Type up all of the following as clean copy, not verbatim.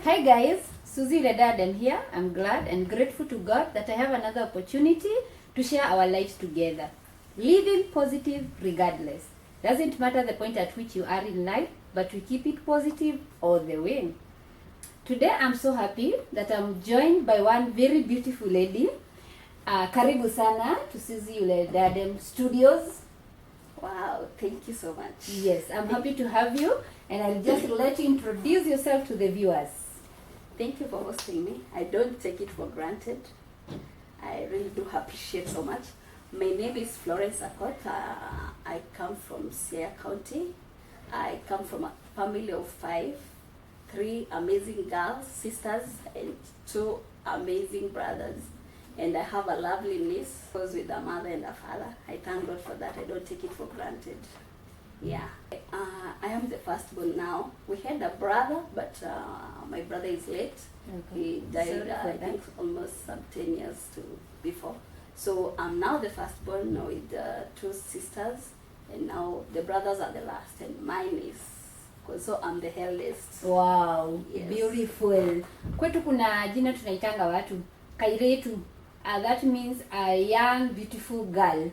Hi guys, Suzie Yule Diadem here. I'm glad and grateful to God that I have another opportunity to share our lives together. Living positive regardless. Doesn't matter the point at which you are in life, but we keep it positive all the way. Today I'm so happy that I'm joined by one very beautiful lady. Karibu sana to Suzie Yule Diadem Studios. Wow, thank you so much. Yes, I'm happy to have you, and I'll just let you introduce yourself to the viewers. Thank you for hosting me. I don't take it for granted. I really do appreciate so much. My name is Florence Akot. I come from Suzie County. I come from a family of 5, 3 amazing girls, sisters, and 2 amazing brothers. And I have a lovely niece who's with a mother and a father. I thank God for that. I don't take it for granted. Yeah. I am the firstborn now. We had a brother, but my brother is late. Okay. He died, I think, almost 10 years before. So I'm now the firstborn with 2 sisters, and now the brothers are the last, and mine is, so I'm the eldest. Wow, yes. Beautiful. Kwetu kuna jina tunaitanga watu kairetu. That means a young beautiful girl.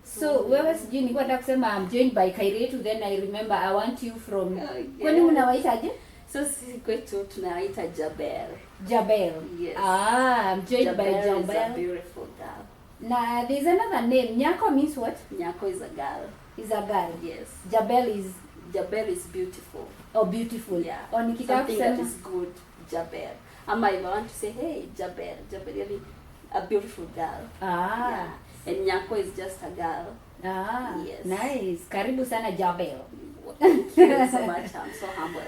So wewe sijui nilikuwa nataka kusema I'm joined by Kairetu, then I remember I want you from kwani mnawaitaje? So sisi kwetu tunaita Jabel. Jabel. Yes. I'm joined by Jabel. Is a beautiful girl. Now there's another name. Nyako means what? Nyako is a girl. Is a girl. Yes. Jabel is beautiful. Oh, beautiful. Yeah. Or nikitaka something that is good. Jabel. Ama if I want to say, hey, Jabel really a beautiful girl. Yeah. And Nyako is just a girl. Yes. Nice. Karibu sana Jabel. Thank you so much. I'm so humbled.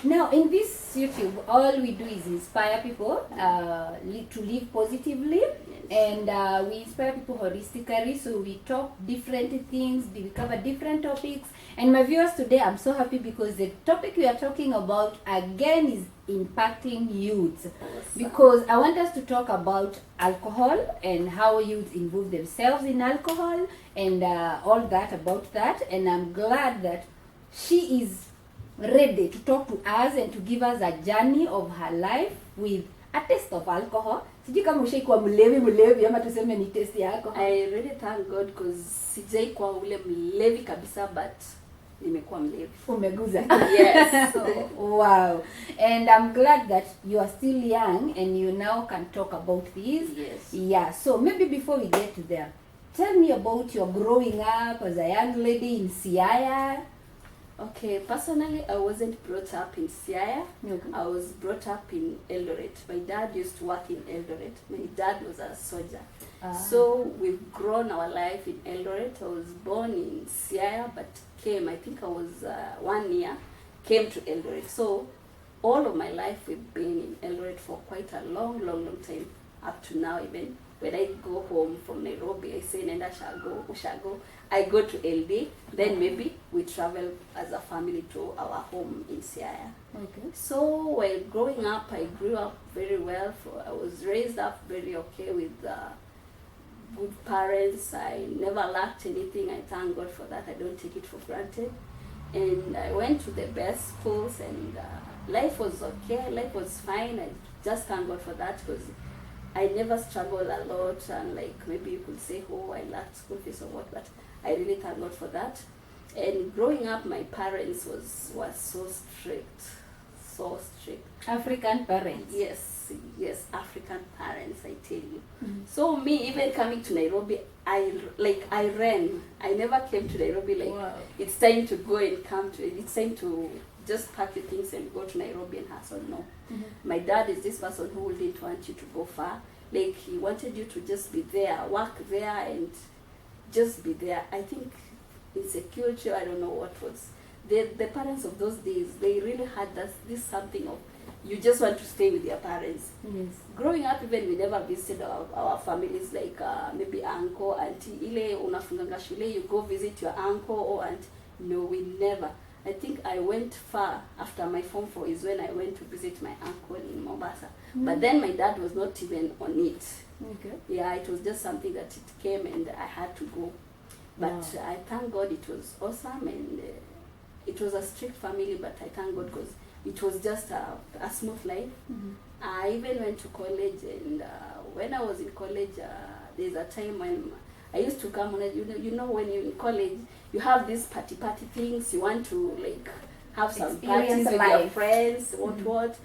Now, in this YouTube, all we do is inspire people to live positively. Yes. And we inspire people holistically. So we talk different things, we cover different topics. And my viewers, today I'm so happy because the topic we are talking about again is impacting youth. Awesome. Because I want us to talk about alcohol and how youth involve themselves in alcohol and all that about that. And I'm glad that she is ready to talk to us and to give us a journey of her life with a taste of alcohol. Sijui kama ushaikuwa mlevi ama tuseme ni taste ya alcohol. I really thank God because sijaikuwa ule mlevi kabisa, but nimekuwa mlevi. Umeguza. Yes. So, wow. And I'm glad that you are still young and you now can talk about this. Yes. Yeah. So maybe before we get to there, tell me about your growing up as a young lady in Siaya. Okay, personally, I wasn't brought up in Siaya. Okay. I was brought up in Eldoret. My dad used to work in Eldoret. My dad was a soldier. So we've grown our life in Eldoret. I was born in Siaya, but I think I was 1 year, came to Eldoret. So all of my life we've been in Eldoret for quite a long time, up to now. Even when I go home from Nairobi, I say, Nenda Ushago. I go to LD, then maybe we travel as a family to our home in Siaya. Okay. So while growing up, I grew up very well. I was raised up very okay with good parents. I never lacked anything. I thank God for that. I don't take it for granted. And I went to the best schools, and life was okay. Life was fine. I just thank God for that because I never struggled a lot, and like maybe you could say, oh, I lacked school fees or what, but I really thank God for that. And growing up, my parents was so strict. African parents. Yes, African parents, I tell you. So me, even coming to Nairobi, I ran. I never came to Nairobi like, wow, it's time to go and come to it. It's time to just pack your things and go to Nairobi and hustle. No. My dad is this person who didn't want you to go far. Like, he wanted you to just be there, work there, and just be there. I think insecurity, I don't know what was. The parents of those days, they really had this something of, you just want to stay with your parents. Yes. Growing up, even we never visited our families, like maybe uncle, auntie, ile unafunganga shule, you go visit your uncle or aunt. No, we never. I think I went far after my Form 4 is when I went to visit my uncle in Mombasa. But then my dad was not even on it. Okay. Yeah, it was just something that it came and I had to go. But I thank God it was awesome, and it was a strict family, but I thank God because it was just a smooth life. Mhm. I even went to college, and when I was in college, there's a time when I used to come on. You know, when you're in college, you have these party things. You want to like have some Experience parties with your life. friends, Mhm. what.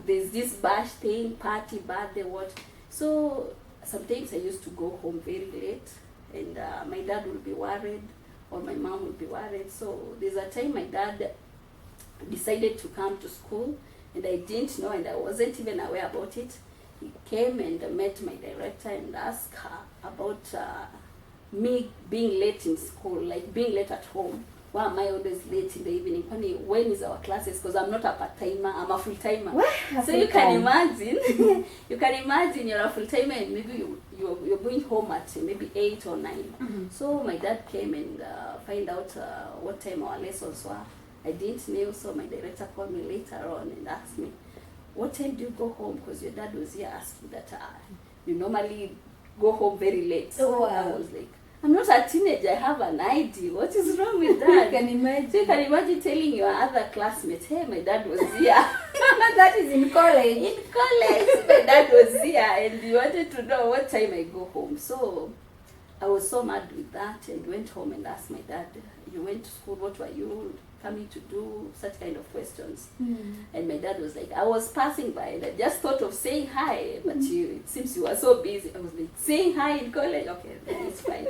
There's this bash thing, party, birthday, what. So sometimes I used to go home very late, and my dad will be worried, or my mom will be worried. So there's a time my dad decided to come to school, and I didn't know, and I wasn't even aware about it. He came and met my director and asked her about me being late in school, like being late at home. Why am I always late in the evening? Honey, when is our classes? Because I'm not a part-timer, I'm a full-timer. So you can imagine, you're a full-timer, and maybe you're going home at maybe 8 or 9. Mhm. So my dad came and find out what time our lessons were. I didn't know, so my director called me later on and asked me, what time do you go home? Because your dad was here asking that you normally go home very late. So Oh, wow. I was like, I'm not a teenager, I have an ID. What is wrong with that? You can imagine. So you can imagine telling your other classmates, hey, my dad was here. That is in college. In college, my dad was here, and you wanted to know what time I go home. So I was so mad with that, and went home and asked my dad, you went to school, what were you coming to do? Such kind of questions. Mm. And my dad was like, I was passing by, and I just thought of saying hi, but it seems you were so busy. I was like, saying hi in college? Okay, then it's fine.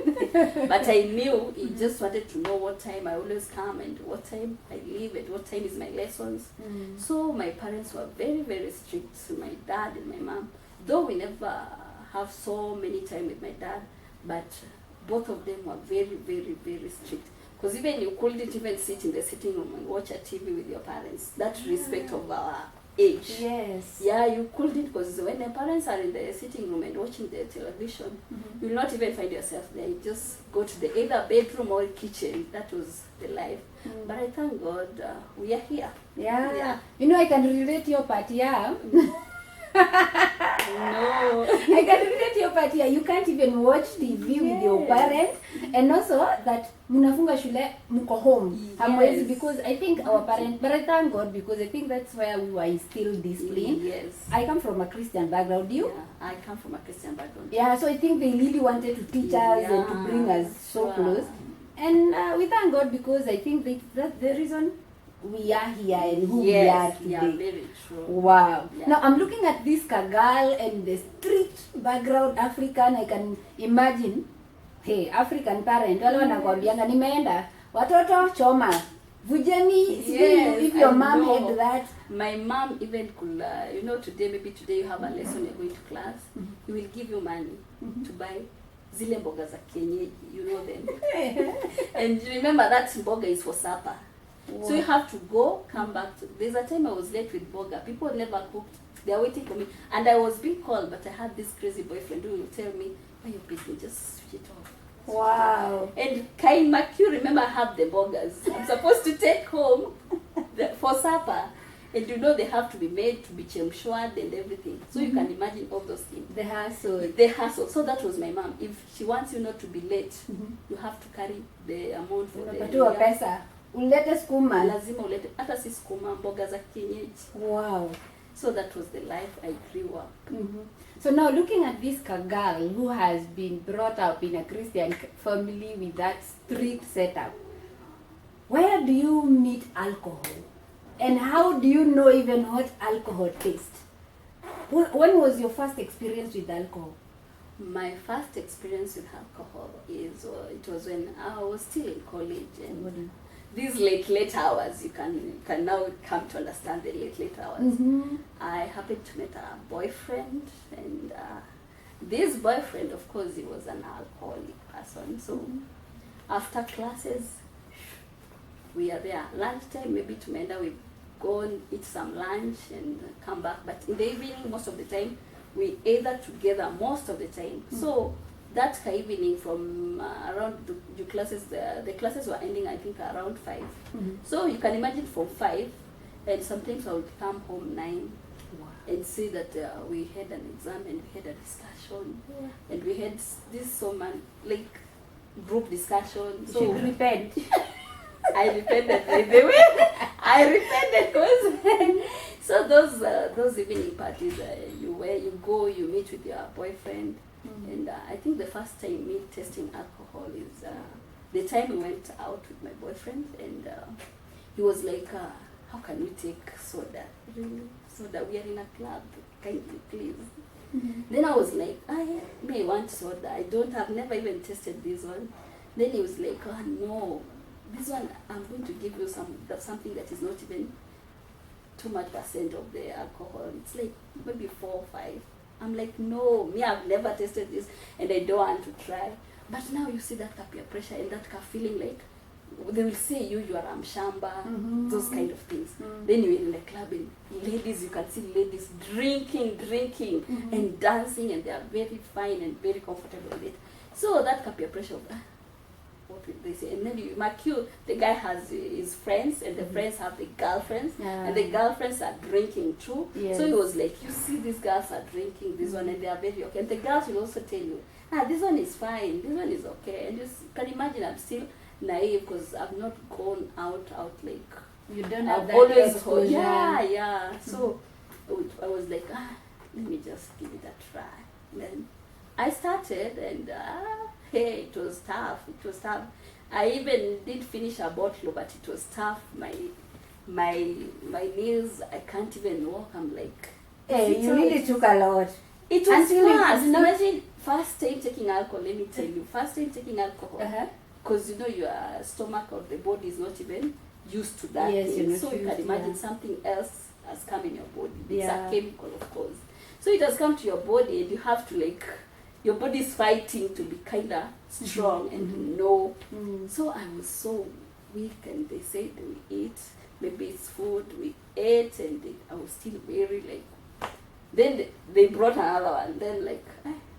But I knew he just wanted to know what time I always come, and what time I leave, and what time is my lessons. Mm. So my parents were very, very strict, my dad and my mom. Though we never have so many time with my dad, but both of them were very, very, very strict. Because even you couldn't even sit in the sitting room and watch a TV with your parents. That respect of our age. Yes. Yeah, you couldn't, because when the parents are in the sitting room and watching the television, Mhm. you will not even find yourself there. You just go to the either bedroom or kitchen. That was the life. Mm. But I thank God we are here. Yeah. Yeah. You know, I can relate your part, yeah. No. I can relate your part here. You can't even watch TV with your Yes. parents. And also that munafunga shule muko home. Yes. Hamwezi, because I think our parents, but I thank God because I think that's where we were instilled discipline. Yes. I come from a Christian background. You? Yeah, I come from a Christian background. Yeah, so I think they really wanted to teach us and to bring us so Wow. close. And we thank God because I think that's the reason we are here and who we are Yes, today. yeah, very true. Wow. Yeah. Now I'm looking at this Kagal and the street background African. I can imagine, hey, African parent, wale wanakwambianga nimeenda watoto choma vujeni. Yes, If your I mom know. had that. My mom even could, maybe today you have a lesson, you're going to class, he will give you money to buy zile mboga za kienyeji, you know them. And you remember that mboga is for supper. Wow. So you have to go, come back. There's a time I was late with boga. People never cooked. They are waiting for me. And I was being called, but I had this crazy boyfriend who will tell me, why you busy? Just switch it off. Wow. And Kain Macu, remember, I have the burgers. I'm supposed to take home for supper. And you know they have to be made to be chemshwad and everything. So you can imagine all those things. The hassle. The hassle. So that was my mom. If she wants you not to be late, you have to carry the amount for the Unapatiwa pesa. Ulete skuma. lazima ulete hata si sukuma, mboga za kienyeji. Wow. So that was the life I grew up. So now looking at this girl who has been brought up in a Christian family with that strict setup, where do you meet alcohol? And how do you know even what alcohol tastes? When was your first experience with alcohol? My first experience with alcohol is it was when I was still in college, and these late hours, you can now come to understand the late hours. I happened to meet a boyfriend, and this boyfriend, of course, he was an alcoholic person. So after classes, we are there. Lunchtime, maybe tumeenda, we go and eat some lunch and come back. But in the evening, most of the time, we either together most of the time. So that evening from around the classes, the classes were ending, I think, around 5. So you can imagine from 5, and sometimes I would come home 9 and see that we had an exam and we had a discussion, and we had this like group discussion. You So should repent. I repented by the way. I repented because so those evening parties, you go, you meet with your boyfriend, and I think the first time me tasting alcohol is the time we went out with my boyfriend, and he was like, "How can we take soda? Really, soda? We are in a club. Kindly, please." Then I was like, "I may want soda. I've never even tasted this one." Then he was like, "Oh no, this one I'm going to give you something that is not even too much % of the alcohol. It's like maybe 4 or 5. I'm like, "No, me, I've never tasted this and I don't want to try." But now you see that peer pressure and that feeling like they will say you are amshamba, those kind of things. Then you're in the club and ladies, you can see ladies drinking and dancing, and they are very fine and very comfortable with it. So that peer pressure of what will they say? And then you mark you, the guy has his friends, and the friends have the girlfriends, and the girlfriends are drinking too. Yes. So it was like, you see these girls are drinking this one, and they are very okay. And the girls will also tell you, this one is fine, this one is okay. And you can imagine I'm still naive because I've not gone out like, you don't have I've that always exposure. yeah. So I was like, let me just give it a try. And then I started, and hey, it was tough. I even did finish a bottle, but it was tough. My knees, I can't even walk. I'm like, hey, you really took a lot. It was Until fast. it's not- Imagine first time taking alcohol. Let me tell you, first time taking alcohol, because your stomach or the body is not even used to that. Yes, thing. you're not So you used, can imagine yeah. something else has come in your body. It's Yeah. a chemical, of course. So it has come to your body, and you have to like, your body is fighting to be kind of strong and know. So I was so weak, and they said we eat, maybe it's food, we ate, and I was still very like, then they brought another one, then like,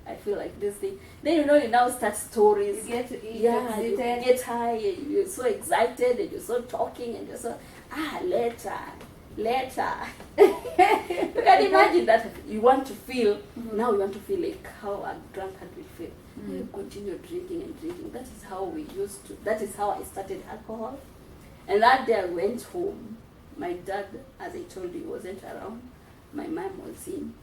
I feel like this thing. Then you now start stories. You get to eat, You get high, and you're so excited, and you're so talking, and you're so, later. You can imagine that you want to feel, now you want to feel like how a drunkard will feel. You continue drinking and drinking. That is how I started alcohol. And that day I went home. My dad, as I told you, wasn't around. My mom was in.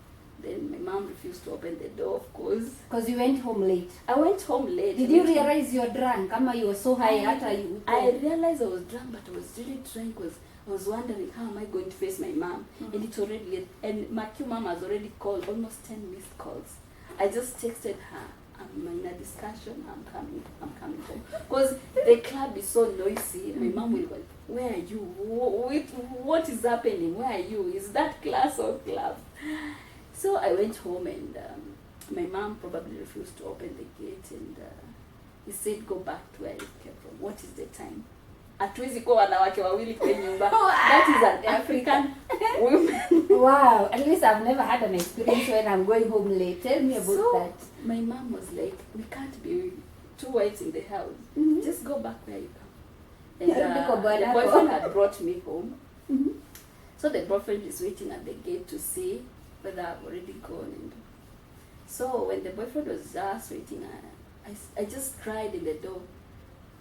Then my mom refused to open the door, of course. Because you went home late. I went home late. Did you realize you were drunk? Ama you were so high after you... I realized I was drunk, but I was really drunk because I was wondering, how am I going to face my mom? And it's already late. And my mom has already called almost 10 missed calls. I just texted her, I'm in a discussion, I'm coming home. Because the club is so noisy. My mom will go, where are you? What is happening? Where are you? Is that class or club? So I went home, and my mom probably refused to open the gate, and he said, go back to where you came from. What is the time? Hatuwezi kuwa wanawake wawili kwa nyumba. That is an African woman. Wow, at least I've never had an experience when I'm going home late. Tell me about that. My mom was like, we can't be two wives in the house. Just go back where you come. And the boyfriend had brought me home. So the boyfriend is waiting at the gate to see whether I've already gone. And so when the boyfriend was just waiting, I just cried in the door,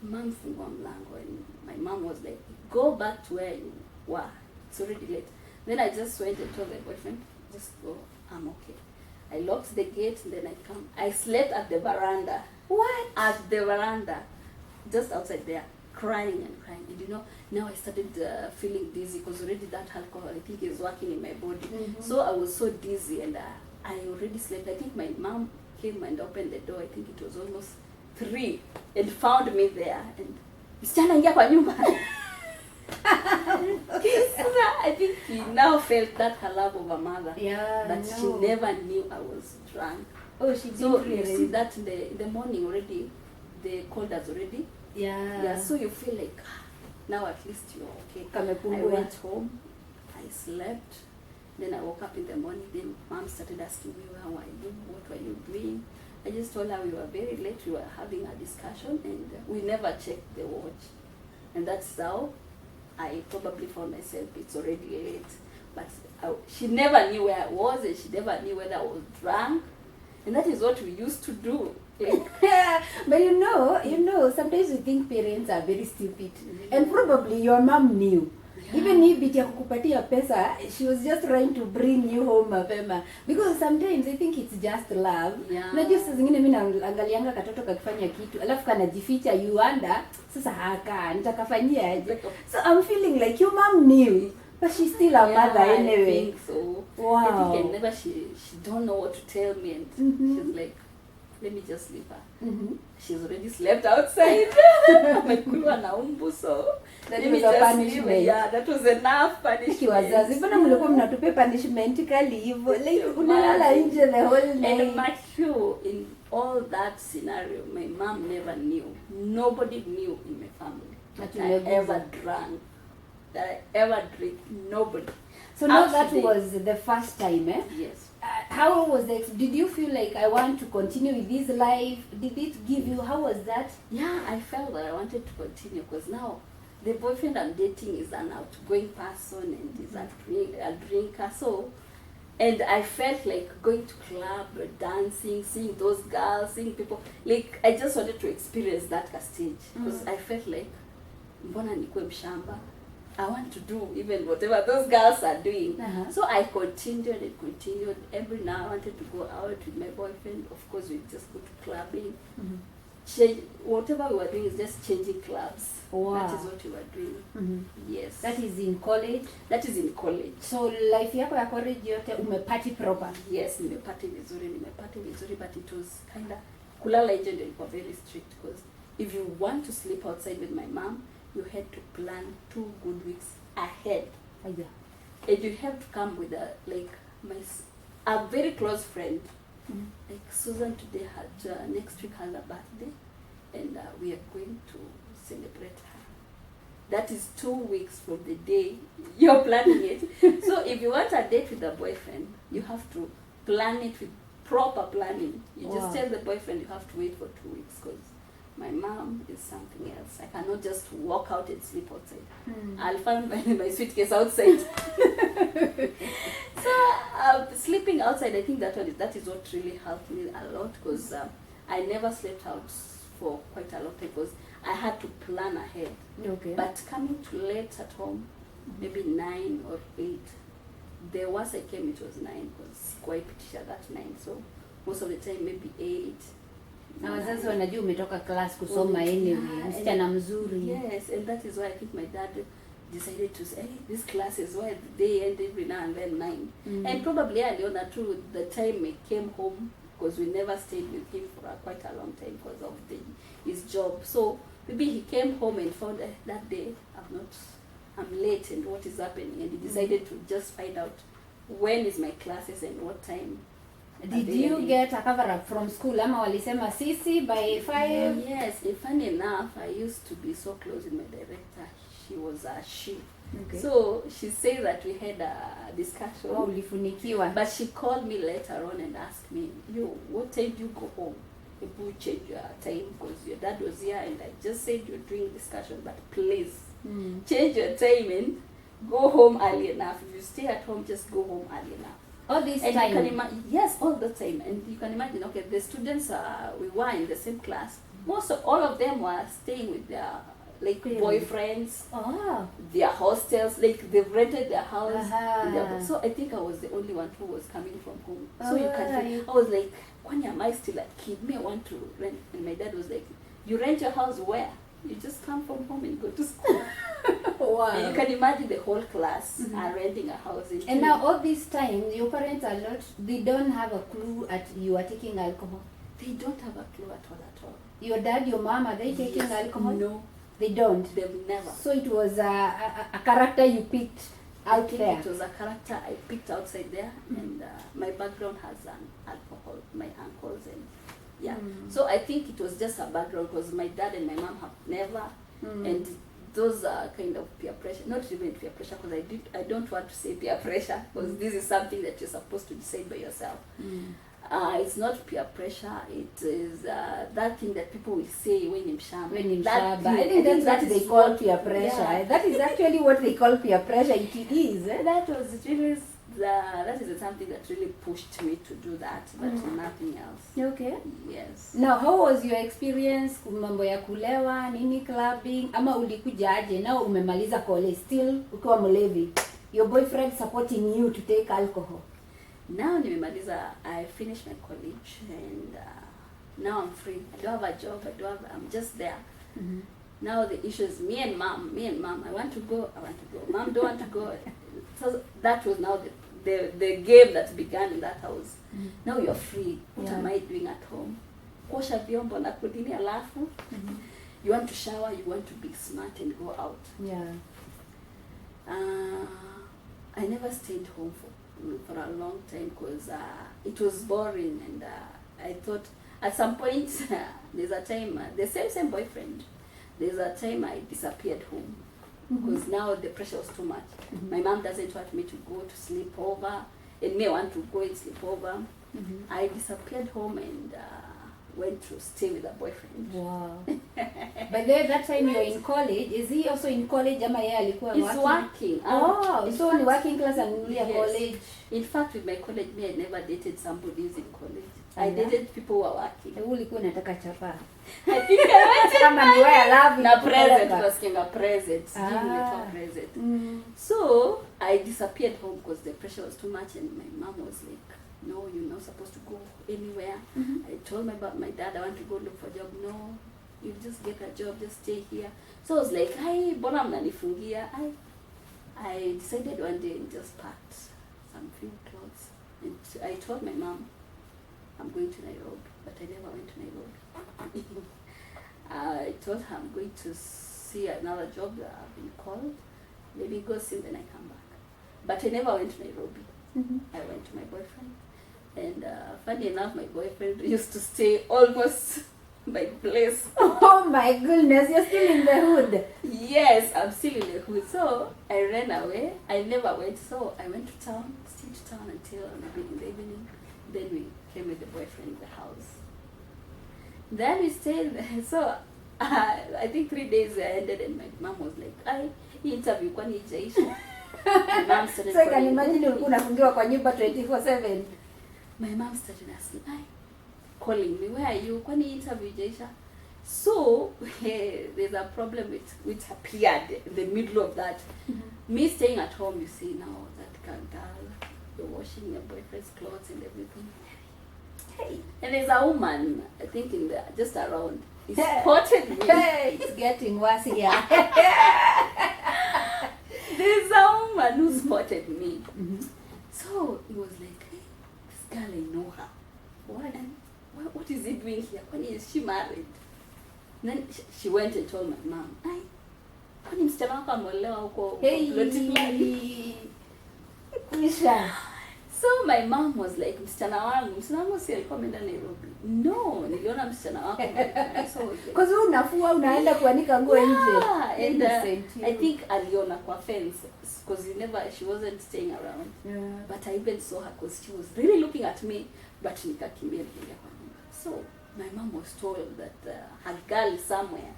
Mom, fungua mlango. And my mom was like, go back to where you were. It's already late. Then I just went and told the boyfriend, just go, I'm okay. I locked the gate, and then I slept at the veranda. What? At the veranda, just outside there, crying. And now I started feeling dizzy, because already that alcohol, I think, is working in my body. So I was so dizzy, and I already slept. I think my mom came and opened the door. I think it was almost 3, and found me there. And msichana ingia kwa nyumba. I think he now felt that her love of a mother. Yeah, but she never knew I was drunk. Oh, she didn't So really. you see that in the morning already, they called us already. Yeah, so you feel like, now at least you're okay. I went home, I slept, then I woke up in the morning, then Mom started asking me, how are you, what were you doing? I just told her we were very late, we were having a discussion, and we never checked the watch. And that's how I probably found myself, it's already late. But she never knew where I was, and she never knew whether I was drunk. And that is what we used to do. But you know, sometimes we think parents are very stupid. And probably your mom knew. Even if biti ya kukupatia pesa, she was just trying to bring you home mapema. Because sometimes I think it's just love. Unajua saa zingine mimi naangalianga katoto kakifanya kitu, alafu kanajificha, you wonder, sasa haka nitakafanyia aje. So I'm feeling like your mom knew, but she's still a mother anyway. I think so. Wow. I think whenever she don't know what to tell me, and she's like, let me just leave her. She's already slept outside. Amekuwa na umbu, so that was a punishment. Yeah, that was enough punishment. Wazazi, mbona mlikuwa mnatupe punishment kali hivyo? Like unalala nje the whole night. And much sure in all that scenario, my mom never knew. Nobody knew in my family that I ever drank, that I ever drink. Nobody. So now that was the first time, eh? Yes. How was the? Did you feel like I want to continue with this life? Did it give you? How was that? Yeah, I felt that I wanted to continue because now the boyfriend I'm dating is an outgoing person and is a drinker. So, and I felt like going to club, dancing, seeing those girls, seeing people. Like I just wanted to experience that stage because I felt like, mbona nikuwe mshamba? I want to do even whatever those girls are doing. So I continued and continued. Every now I wanted to go out with my boyfriend. Of course, we just go to clubbing. Change whatever we were doing is just changing clubs. Wow. That is what we were doing. Yes. That is in college. That is in college. So life yako ya college yote umepati proper. Yes, nimepati vizuri, but it was kinda kulala nje ndio ilikuwa very strict because if you want to sleep outside with my mom, you had to plan 2 good weeks ahead. And you have to come with a very close friend. Like Susan today had next week has a birthday, and we are going to celebrate her. That is 2 weeks from the day you're planning it. So if you want a date with a boyfriend, you have to plan it with proper planning. You just tell the boyfriend you have to wait for 2 weeks because my mom is something else. I cannot just walk out and sleep outside. I'll find my suitcase outside. So sleeping outside, I think that is what really helped me a lot because I never slept out for quite a long time because I had to plan ahead. Okay. But coming too late at home, maybe 9 or 8. The worst I came, it was 9 because quite that 9. So most of the time maybe 8. Na wazazi wanajua umetoka class kusoma anyway, msichana mzuri. Yes, and that is why I think my dad decided to say, hey, this class is why they end every now and then 9. And probably aliona too the time I came home because we never stayed with him for quite a long time because of his job. So maybe he came home and found that day I'm late and what is happening, and he decided to just find out when is my classes and what time. Did you get a cover up from school? Ama walisema sisi by 5? Yes, funny enough, I used to be so close with my director. She was a she. Okay. So she said that we had a discussion. Oh, ulifunikiwa. But she called me later on and asked me, what time do you go home? If you change your time because your dad was here and I just said you're doing discussion, but please change your time and go home early enough. If you stay at home, just go home early enough. All this and time? You can yes, all the time. And you can imagine, okay, the students, we were in the same class. All of them were staying with their boyfriends, their hostels, they've rented their house. So I think I was the only one who was coming from home. So you can I was like, when am I still a kid? Me, I want to rent. And my dad was like, you rent your house where? You just come from home and go to school. Wow. And you can imagine the whole class are renting a house. And now all this time, your parents are not, they don't have a clue at you are taking alcohol? They don't have a clue at all. Your dad, your mom, are they taking alcohol? No. They don't? They've never. So it was a character you picked out there? It was a character I picked outside there. And my background has an alcohol, my uncles and so I think it was just a background because my dad and my mom have never, and those are kind of peer pressure, not even peer pressure because I don't want to say peer pressure because this is something that you're supposed to decide by yourself. It's not peer pressure, it is that thing that people will say when in shamba. I think that's what they call peer pressure. That is actually what they call peer pressure. It is. That was really that is something that really pushed me to do that, but nothing else. Okay. Yes. Now, how was your experience mambo ya kulewa, nini clubbing, ama ulikuja aje? Now umemaliza college still ukiwa mlevi. Your boyfriend supporting you to take alcohol. Now nimemaliza, I finished my college and now I'm free. I don't have a job. I'm just there. Now the issue is me and mom. I want to go. Mom don't want to go. So that was now the game that began in that house. Now you're free. What am I doing at home? Kuosha vyombo na kudini alafu. You want to shower, you want to be smart and go out. Yeah. I never stayed home for a long time because it was boring, and I thought at some point there's a time the same boyfriend. There's a time I disappeared home because now the pressure was too much. My mom doesn't want me to go to sleep over, and me want to go and sleep over. I disappeared home and went to stay with a boyfriend. Wow. But then that time you're in college. Is he also in college? Ama yeye alikuwa He's working. Oh, so in working class and yes. college. In fact, with my college, I never dated somebody who's in college. I dated people who are working. Ulikuwa unataka chapa. I think I wanted kama ni wewe love na present, was a present. Give me a present. So I disappeared home because the pressure was too much, and my mom was like, "No, you're not supposed to go anywhere." I told my dad I want to go look for a job. No, you just get a job, just stay here. So I was like, "Hey, mbona mnanifungia?" I decided one day and just packed some few clothes, and I told my mom, "I'm going to Nairobi," but I never went to Nairobi. I told her I'm going to see another job that I've been called. Maybe go see, then I come back. But I never went to Nairobi. I went to my boyfriend. And funny enough, my boyfriend used to stay almost my place. Oh my goodness, you're still in the hood. Yes, I'm still in the hood. So I ran away. I never went. So I went to town, stayed to town until maybe in the evening. Then we came with the boyfriend in the house. Then we stayed there. So I think 3 days I ended, and my mom was like, "I interview kwani ijaisha." My mom started so I can imagine ulikuwa unafungiwa kwa nyumba 24/7. My mom started asking, calling me, "Where are you? Kwani interview ijaisha?" So there's a problem which appeared in the middle of that. Me staying at home, you see now that girl, you're washing your boyfriend's clothes and everything. Hey, and there's a woman, I think just around. He spotted me. Hey, it's getting worse here. There's a woman who spotted me. So he was like, "Hey, this girl, I know her. What is he doing here? When is she married?" And then she went and told my mom, "Kwani msichana wako ameolewa huko ploti fulani?" So my mom was like, msichana wangu si alikuwa ameenda Nairobi. No, niliona msichana wako. So because unafua unaenda kuanika nguo nje. And I think aliona kwa fence because she wasn't staying around. But I even saw her because she was really looking at me, but nikakimbia kwa nyumba. So my mom was told that her girl is somewhere.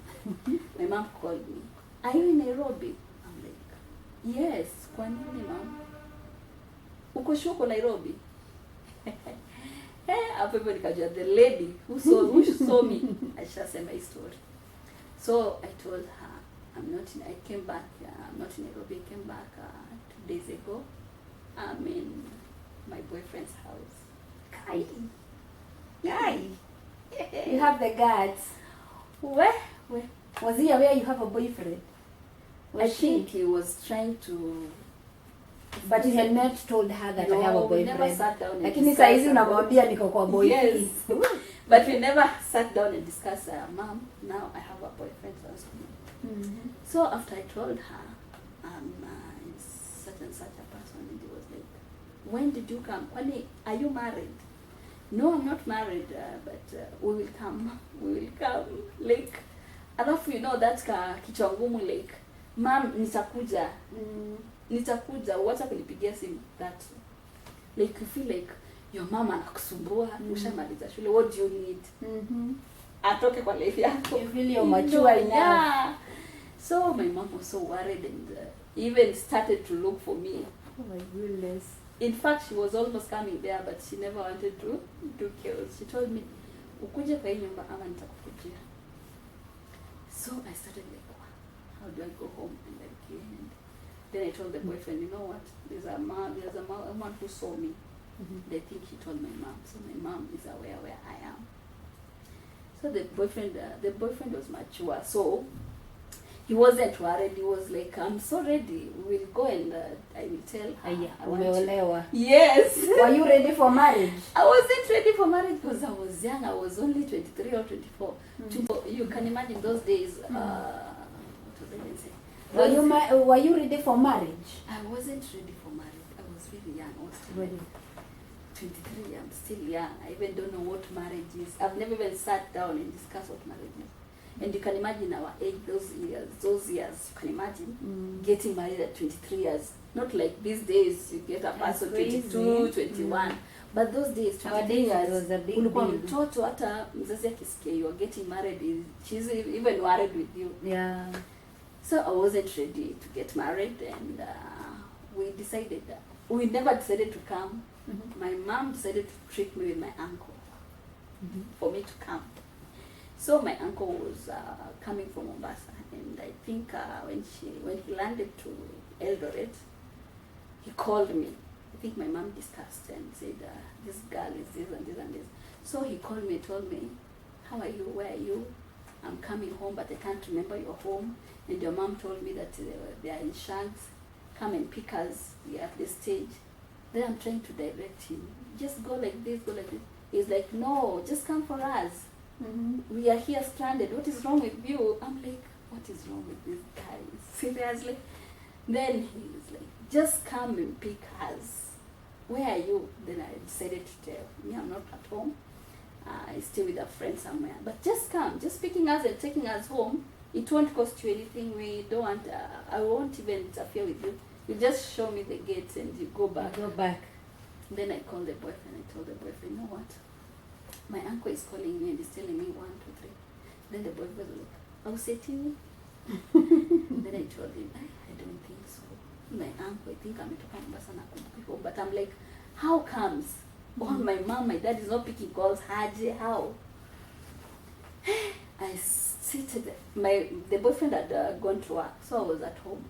My mom called me, "Are you in Nairobi?" I'm like, "Yes." Kwa nini, mom? Uko shuko Nairobi? Hapo hivyo nikajua the lady who saw me, I shall say my story. So I told her, I came back, I'm not in Nairobi, I came back 2 days ago. I'm in my boyfriend's house. Kai. You have the guts. Where? Was he aware you have a boyfriend? I think he was trying to. But you had not told her that I have a boyfriend. We never sat down and lakini saa hizi unamwambia niko kwa boyfriend. Yes. But we never sat down and discussed, "Mom, now I have a boyfriend." So after I told her, I'm such and such a person, and he was like, "When did you come? Kwani, are you married?" "No, I'm not married, but we will come. Like, alafu that kichwa ngumu, like, "Mom, nitakuja. Wacha kunipigia simu." That like you feel like your mama anakusumbua, ushamaliza shule, what do you need? Atoke kwa life yako. You feel you're mature enough. Yeah. So my mom was so worried and even started to look for me. Oh my goodness. In fact, she was almost coming there, but she never wanted to do chaos. She told me, ukuje kwa hii nyumba ama nitakukujia. So I started like, how do I go home? And then I told the boyfriend, you know what? There's a woman who saw me. They think he told my mom. So my mom is aware where I am. So the boyfriend was mature. So he wasn't worried. He was like, I'm so ready. We'll go and I will tell her. I want you. Yes. Were you ready for marriage? I wasn't ready for marriage because I was young. I was only 23 or 24. You can imagine those days. What was I going to say? Were you ready for marriage? I wasn't ready for marriage. I was really young. I was still ready. 23. I'm still young. I even don't know what marriage is. I've never even sat down and discussed what marriage is. And you can imagine our age, those years, you can imagine getting married at 23 years. Not like these days, you get a person 22, 21. But those days, 23 years, ulikuwa mtoto hata mzazi akisikia you are getting married, she's even worried with you. Yeah. So I wasn't ready to get married, and we decided that we never decided to come. My mom decided to trick me with my uncle for me to come. So my uncle was coming from Mombasa, and I think when he landed to Eldoret, he called me. I think my mom discussed and said, this girl is this and this and this. So he called me and told me, how are you? Where are you? I'm coming home, but I can't remember your home. And your mom told me that they are in Shanks. Come and pick us. We are at the stage. Then I'm trying to direct him. Just go like this, go like this. He's like, no, just come for us. We are here stranded. What is wrong with you? I'm like, what is wrong with this guy? Seriously? Then he's like, just come and pick us. Where are you? Then I decided to tell me I'm not at home. I stay with a friend somewhere. But just come. Just picking us and taking us home. It won't cost you anything. We don't want, I won't even interfere with you. You just show me the gates and you go back. Go back. Then I called the boyfriend. I told the boyfriend, you know what? My uncle is calling me and he's telling me 1, 2, 3. Then the boyfriend was like, I'll say to you. Then I told him, I don't think so. My uncle, I think I'm to come home. But I'm like, how comes? Oh, my mom, my dad is not picking calls. How? I seated. The boyfriend had gone to work, so I was at home.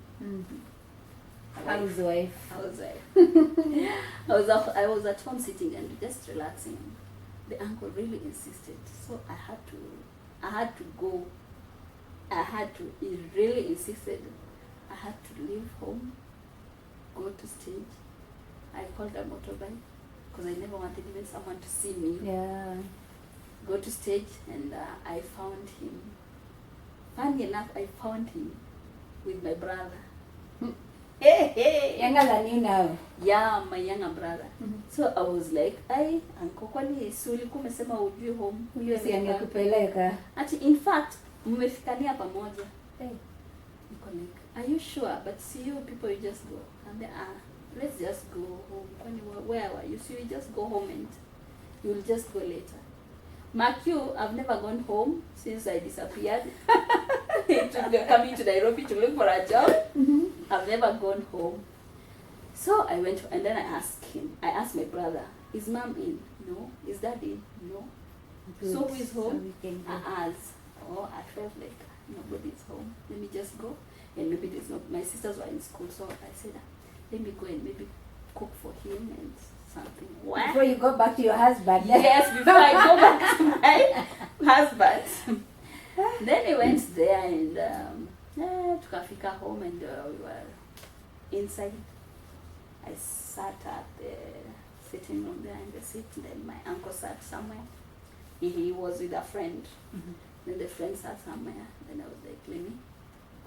Housewife. I was at home sitting and just relaxing. The uncle really insisted, so I had to go. He really insisted. I had to leave home, go to stage. I called a motorbike because I never wanted even someone to see me. Yeah. Go to stage, and I found him. Funny enough, I found him with my brother. Hey, younger than you now. Yeah, my younger brother. So I was like, uncle, kwani si ulikuwa umesema ujui home? Huyo si angekupeleka. Ati in fact, mmefikania pamoja. Hey. Niko like, are you sure? But see you people, you just go. And then, let's just go home. Kwani where were you? So you just go home and you'll just go later. Mark you, I've never gone home since I disappeared. Coming to Nairobi to look for a job. I've never gone home. So I went, and then I asked my brother, is mom in? No. Is dad in? No. Good. So who is home? I felt like nobody's home. Let me just go. And maybe there's not, my sisters were in school, so I said, let me go and maybe cook for him and something. What? Before you go back to your husband. Yes, before I go back to my husband. Then we went there and tukafika home, and we were inside. I sat at the sitting room there in the seat, and then my uncle sat somewhere. He was with a friend. Then the friend sat somewhere. Then I was like, let me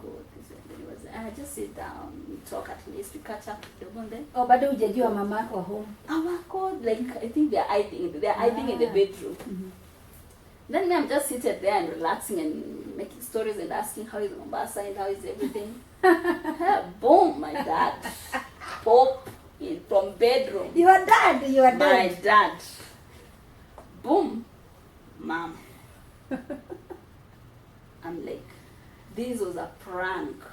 go this way. Then he was like, just sit down, we talk at least, we catch up. Oh, but don't you mama wako home? Our like, I think they're hiding in the bedroom. Then I'm just seated there and relaxing and making stories and asking how is Mombasa and how is everything. Boom, my dad pop in from bedroom. Your dad. My dad. Boom, mom. I'm like, this was a prank.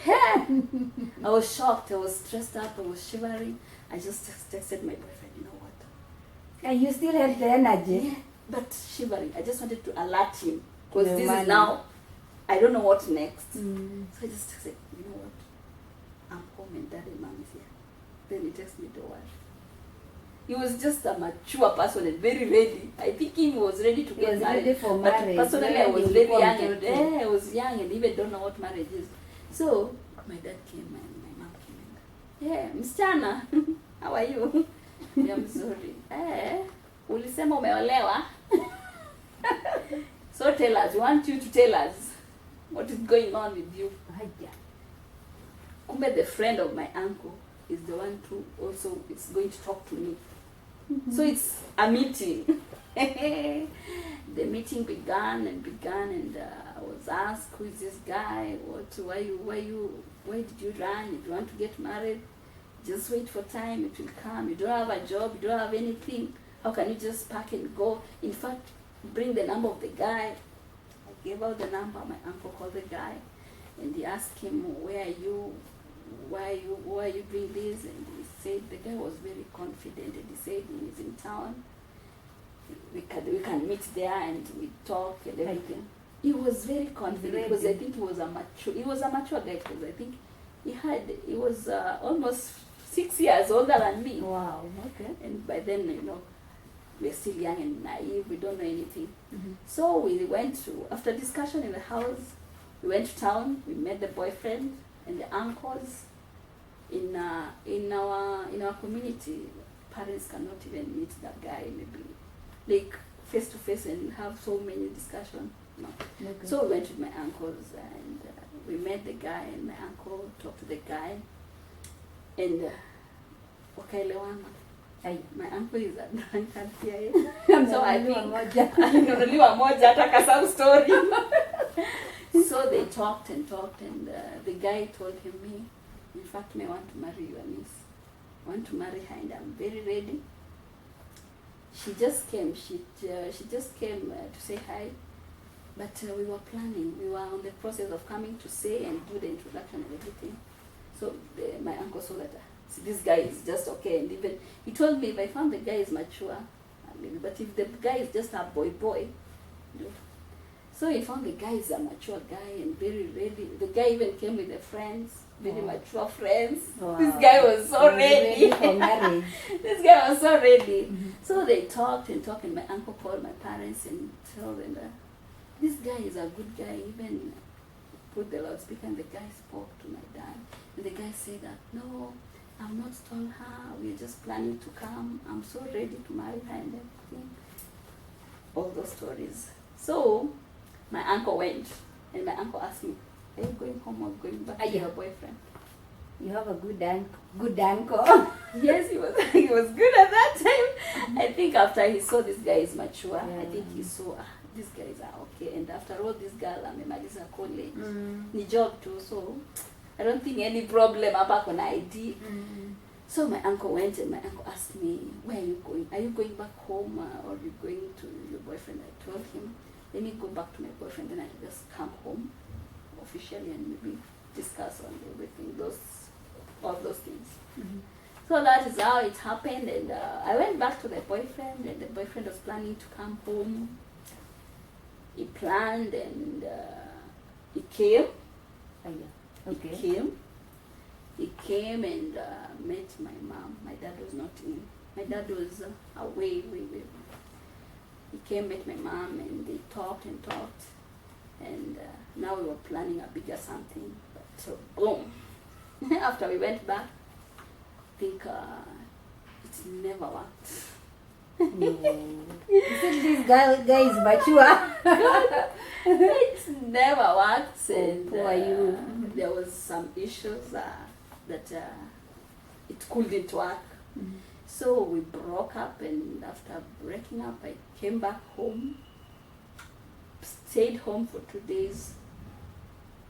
I was shocked. I was stressed up. I was shivering. I just texted my boyfriend, you know what? And you still had the energy. Yeah, but shivering. I just wanted to alert him because No this money. is now. I don't know what next. Mm. So I just texted, you know what? I'm home and Dad and Mom is here. Then he texted me, don't worry. He was just a mature person and very ready. I think he was ready to get married. Ready for But marriage. personally, I was Ready very for young and marriage. I was young and even don't know what marriage is. So my dad came and my mom came and yeah, msichana, how are you? Yeah, mzuri. Ulisema umeolewa? So tell us, we want you to tell us what is going on with you. Kumbe the friend of my uncle is the one who also is going to talk to me. So it's a meeting. The meeting began and I was asked, who is this guy? Why did you run? If you want to get married, just wait for time, it will come. You don't have a job, you don't have anything. How can you just pack and go? In fact, bring the number of the guy. I gave out the number. My uncle called the guy and he asked him, where are you? Why are you doing this? And he said, the guy was very confident and he said he's in town. We can meet there and we talk and everything. He was very confident because I think he was a mature guy because I think he was almost 6 years older than me. Wow, okay. And by then, you know, we're still young and naive, we don't know anything. Mm-hmm. So we went to, after discussion in the house, we went to town, we met the boyfriend and the uncles. In our community, parents cannot even meet that guy, maybe like face to face and have so many discussions. No. Okay. So we went with my uncles and we met the guy and my uncle talked to the guy and wakaelewana. My uncle is a drunkard here. So I think nunuliwa moja hata kasau story. So they talked and the guy told him, me, in fact, I want to marry your niece. I want to marry her and I'm very ready. She just came. She just came to say hi. But we were planning. We were on the process of coming to say and do the introduction and everything. So my uncle saw that this guy is just okay. And even he told me if I found the guy is mature, maybe. But if the guy is just a boy, you know. So he found the guy is a mature guy and very ready. The guy even came with the friends, very mature friends. Wow. This guy was so ready for marriage. This guy was so ready. Mm-hmm. So they talked and my uncle called my parents and told them that this guy is a good guy. Even put the loudspeaker and the guy spoke to my dad. And the guy said that, no, I'm not told her. We're just planning to come. I'm so ready to marry her and everything. All those stories. So my uncle went, and my uncle asked me, are you going home or going back to your boyfriend? You have a good uncle. Yes, he was good at that time. I think after he saw this guy is mature, I think he saw, these guys are okay. And after all, this girl, amemaliza college. Ni job too, so I don't think any problem hapa kuna ID. So my uncle went and my uncle asked me, where are you going? Are you going back home or are you going to your boyfriend? I told him, let me go back to my boyfriend, then I just come home officially and maybe discuss on everything, all those things. Mm-hmm. So that is how it happened, and I went back to the boyfriend, and the boyfriend was planning to come home. He planned, and he came. Okay. He came and met my mom. My dad was not in. My dad was away. He came, met my mom, and they talked, and now we were planning a bigger something. So boom, after we went back, I think it never worked. You said this guy is mature. It never worked, and poor you. There was some issues that it couldn't work. Mm-hmm. So we broke up, and after breaking up, I came back home, stayed home for 2 days,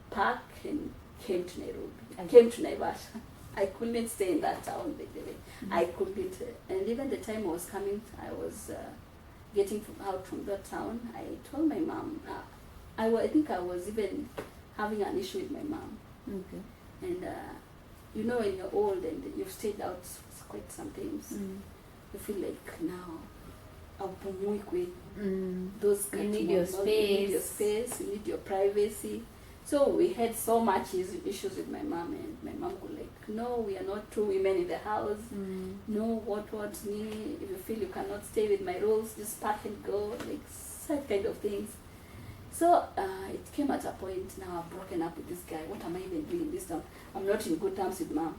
packed, and came to Nairobi. Came to Naivasha. I couldn't stay in that town, by the way. Mm-hmm. I couldn't. And even the time I was coming, I was getting out from that town. I told my mom, I think I was even having an issue with my mom. Okay. And you know, when you're old and you've stayed out quite sometimes, you feel like now haupumui kweli. Those You need your space. You need your space, you need your privacy. So we had so much issues with my mom, and my mom would like, no, we are not two women in the house. No, what, me, if you feel you cannot stay with my rules, just pack and go, like such kind of things. So it came at a point, now I've broken up with this guy. What am I even doing this time? I'm not in good terms with mom.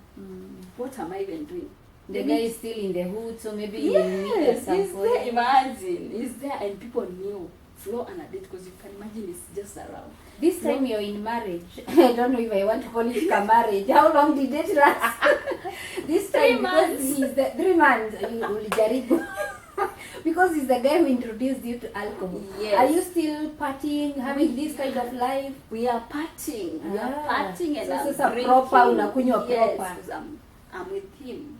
What am I even doing? The guy is still in the hood, so maybe yes, he's there, imagine. He's there, and people knew Flo and a date, because you can imagine it's just around. This time you're in marriage. I don't know if I want to call it a marriage. How long did it last? This time, 3 months. Because he's the 3 months. Because he's the guy who introduced you to alcohol. Yes. Are you still partying, having this kind of life? We are partying. We are partying, and so I'm it's a drinking. proper, unakunywa yes, proper. 'cause I'm with him.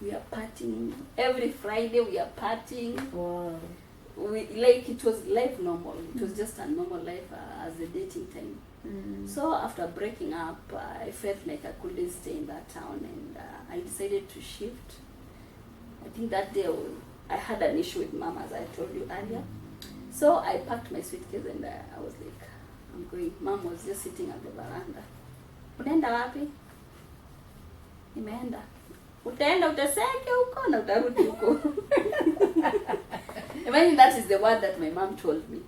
We are partying every Friday. We are partying. Wow. We like, it was life normal. It was just a normal life as a dating time. So after breaking up, I felt like I couldn't stay in that town, and I decided to shift. I think that day I had an issue with mom, as I told you earlier. So I packed my suitcase and I was like, I'm going. Mom was just sitting at the veranda. Unaenda wapi? Nimeenda. Utaenda utaseke huko na utarudi huko. Imagine that is the word that my mom told me.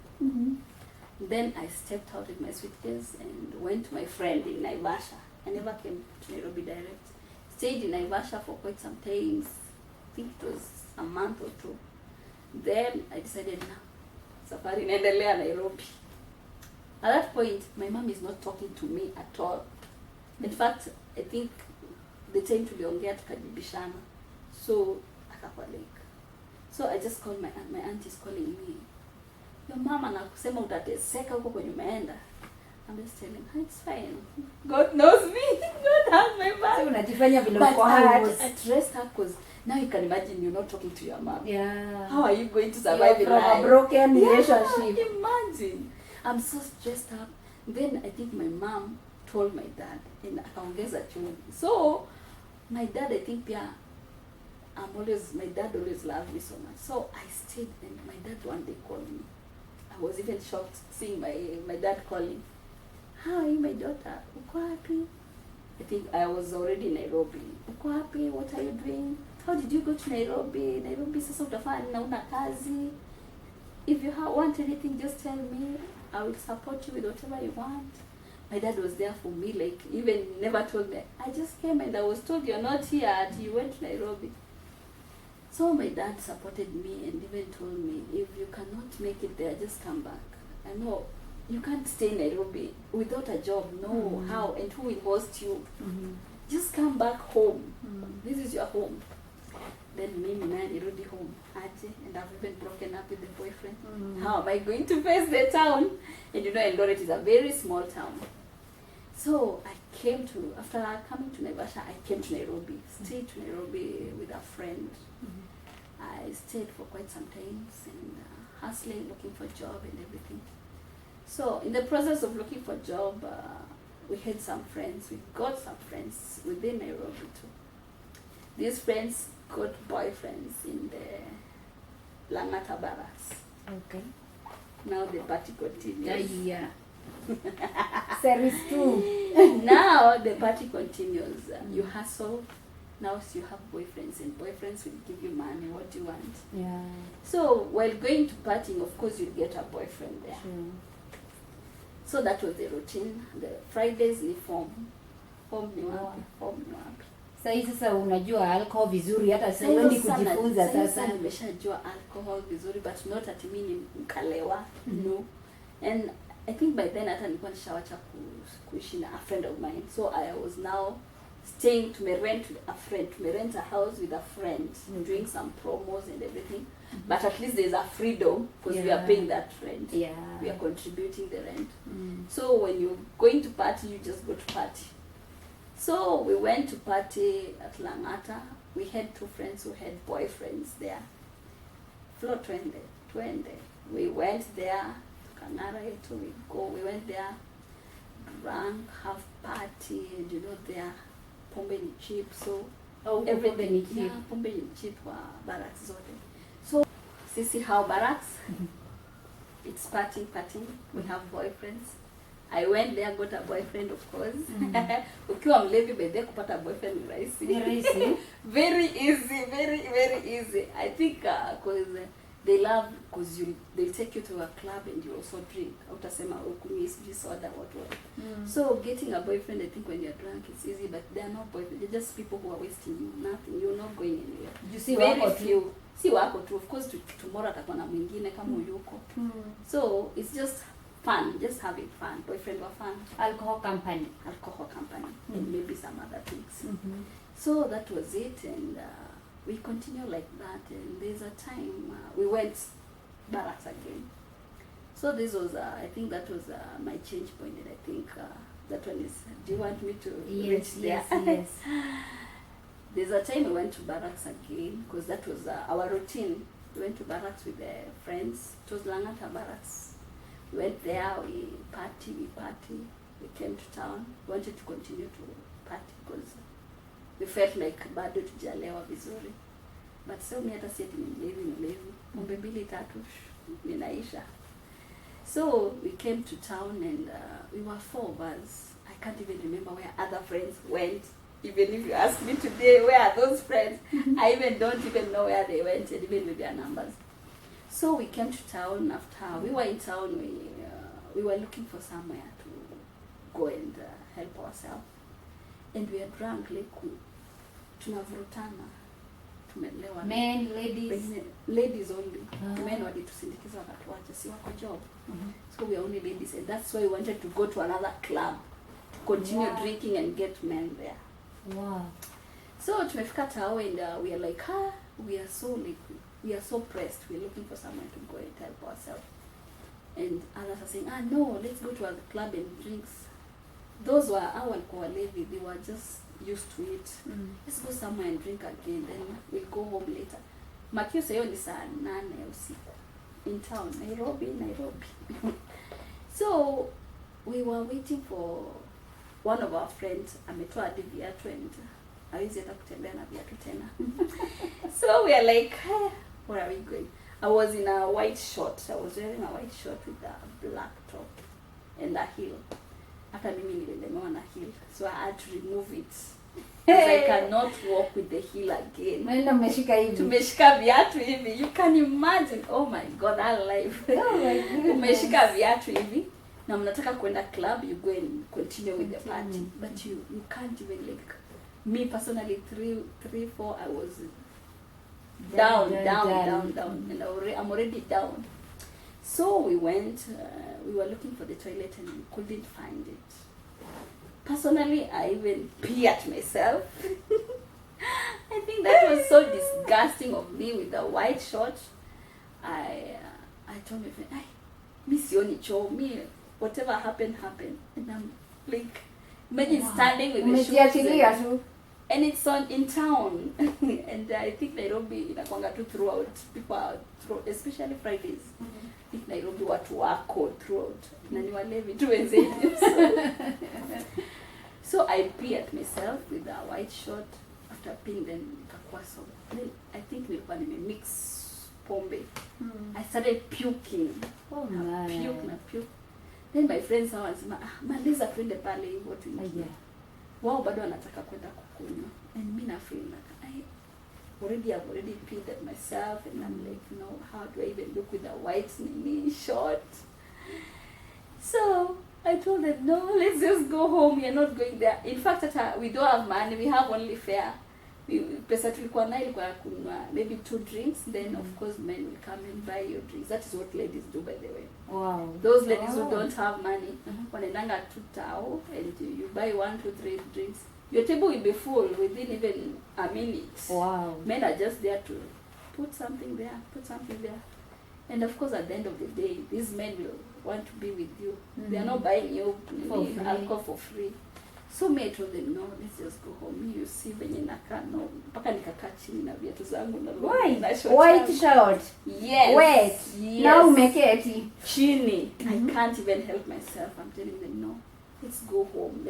Then I stepped out with my suitcase and went to my friend in Naivasha. I never came to Nairobi direct. Stayed in Naivasha for quite some times. I think it was a month or 2. Then I decided, now, safari inaendelea Nairobi. At that point, my mom is not talking to me at all. In fact, I think the time tuliongea tukajibishana. So akakuwa like, so I just called my aunt. My aunt is calling me. Your mama anakusema utateseka huko kwenye umeenda. I'm just telling her, it's fine. God knows me. God has my back. So unajifanya vile But uko I hard. was addressed her, because now you can imagine you're not talking to your mom. Yeah. How are you going to survive in from life? a broken relationship. Imagine. I'm so stressed up. Then I think my mom told my dad, and akaongeza chumvi. So my dad, I think pia, my dad always loved me so much. So I stayed, and my dad one day called me. I was even shocked seeing my dad calling. How are you, my daughter? Uko wapi? I think I was already in Nairobi. Uko wapi? What are you doing? How did you go to Nairobi? Nairobi sasa utafanya na una kazi. If you want anything, just tell me. I will support you with whatever you want. My dad was there for me, like, even never told me. I just came and I was told you're not here, you went to Nairobi. So my dad supported me and even told me, if you cannot make it there, just come back. I know you can't stay in Nairobi without a job. No, how and who will host you? Just come back home. This is your home. Then me nirudi home aje, and I've even broken up with the boyfriend. How am I going to face the town? And you know, Eldoret is a very small town. So I came to, after coming to Naivasha, I came to Nairobi, stayed to Nairobi with a friend. I stayed for quite some time and hustling, looking for a job and everything. So in the process of looking for a job, we had some friends. We got some friends within Nairobi too. These friends got boyfriends in the Langata barracks. Okay. Now the party continues. Yeah. Series 2. Now the party continues. You hustle. Now you have boyfriends, and boyfriends will give you money. What do you want? Yeah. So while going to partying, of course, you'll get a boyfriend there. Sure. So that was the routine. The Fridays ni form. Form ni wapi? Form ni wapi? Sasa unajua alcohol vizuri, hata sasa wewe kujifunza sasa. Nimeshajua alcohol vizuri, but not at mimi mkalewa. No. And I think by then hata nilikuwa nishawacha kuishi na a friend of mine. So I was now staying to rent a house with a friend, doing some promos and everything. But at least there's a freedom, because we are paying that rent. Yeah. We are contributing the rent. So when you're going to party, you just go to party. So we went to party at Langata. We had 2 friends who had boyfriends there. Flo twende. We went there. Kanara yetu, we went there. drunk, have party, and you know their pombe ni cheap, so everything ni cheap. Yeah, pombe ni cheap wa barracks zote. So sisi how barracks, it's partying. We have boyfriends. I went there, got a boyfriend, of course. Ukiwa mlevi bedhe kupata boyfriend ni rahisi. Very easy. I think because they love, because they take you to a club and you also drink. Utasema ukunywe soda what. So getting a boyfriend, I think when you're drunk it's easy, but they are not boyfriends. They're just people who are wasting you. Nothing. You're not going anywhere. You see very wako few. Si wako tu. Of course tomorrow atakuwa na mwingine kama yuko. So it's just fun, just having fun. Boyfriend were fun. Alcohol company. And maybe some other things. So that was it, and we continue like that. And there's a time we went barracks again. So this was, I think that was my change point, and I think that one is. Do you want me to reach there? Yes. There's a time we went to barracks again, because that was our routine. We went to barracks with friends. It was Langata barracks. We went there, we party. We came to town. We wanted to continue to party because we felt like bado tujalewa vizuri. But so mi hata sieti mlevi. Pombe mbili tatu ninaisha. So we came to town, and we were 4 of us. I can't even remember where other friends went. Even if you ask me today, where are those friends? I even don't even know where they went, and even with their numbers. So we came to town. After we were in town, we were looking for somewhere to go and help ourselves. And we are drunk, like tunavurutana, tumelewa. Men, ladies? Ladies only. Men walitusindikiza wakatuacha, si wako job. So we are only ladies, and that's why we wanted to go to another club to continue drinking and get men there. Wow. So tumefika tao, and we are like, we are so pressed. We are looking for someone to go and help ourselves. And others are saying, no, let's go to a club and drinks. Those were our walevi, they were just used to it. Let's go somewhere and drink again, then we'll go home later. Makio sayo ni saa 8 usiku in town, Nairobi. So we were waiting for one of our friends, ametoa hadi viatu, and hawezi hata kutembea na viatu tena. So we are like, where are we going? I was in a white short. I was wearing a white short with a black top and a heel. After mimi nililemewa na heel, so I had to remove it. Because I cannot walk with the heel again. Mwenda mmeshika hivi. Tumeshika viatu hivi. You can imagine. Oh my God, that life. Oh my goodness. Umeshika viatu hivi. Na mnataka kwenda club, you go and continue with the party. But you can't even, like, me personally, 3-4, I was down, and I'm already down. So we went, we were looking for the toilet and we couldn't find it. Personally, I even pee at myself. I think that was so disgusting of me with the white short. I told my friend, me sioni choo, me, whatever happened. And I'm like, imagine standing with the shoes. And it's in town. And I think Nairobi inakwanga tu throughout. People are especially Fridays. I think Nairobi watu wako throughout. Na ni walevi tu wenzetu. So I pee at myself with a white short. After peeing, then nikakuwa so. Then I think nilikuwa nimemix pombe. I started puking. Oh my. Puke. Then my friends wanasema, maliza twende pale hivyo tuingie. Wao bado wanataka kwenda kukunywa. And me na feel like I've already peed at myself, and I'm like, how do I even look with a white mini short? So I told them, no, let's just go home. We're not going there. In fact, we don't have money. We have only fare. Pesa tulikuwa nayo ilikuwa kunywa maybe 2 drinks. Then of course men will come and buy your drinks. That is what ladies do, by the way. Wow. Those ladies who don't have money, wanaendanga tu tao, and you buy 1, 2, 3 drinks. Your table will be full within even a minute. Wow. Men are just there to put something there. And of course, at the end of the day, these men will want to be with you. They are not buying you alcohol for free. So me, I told them, no, let's just go home. You see, venye nakaa, no, mpaka nikakaa chini na viatu zangu na white short. Yes. Wet. Yes. Now umeketi chini. I can't even help myself. I'm telling them, no, let's go home.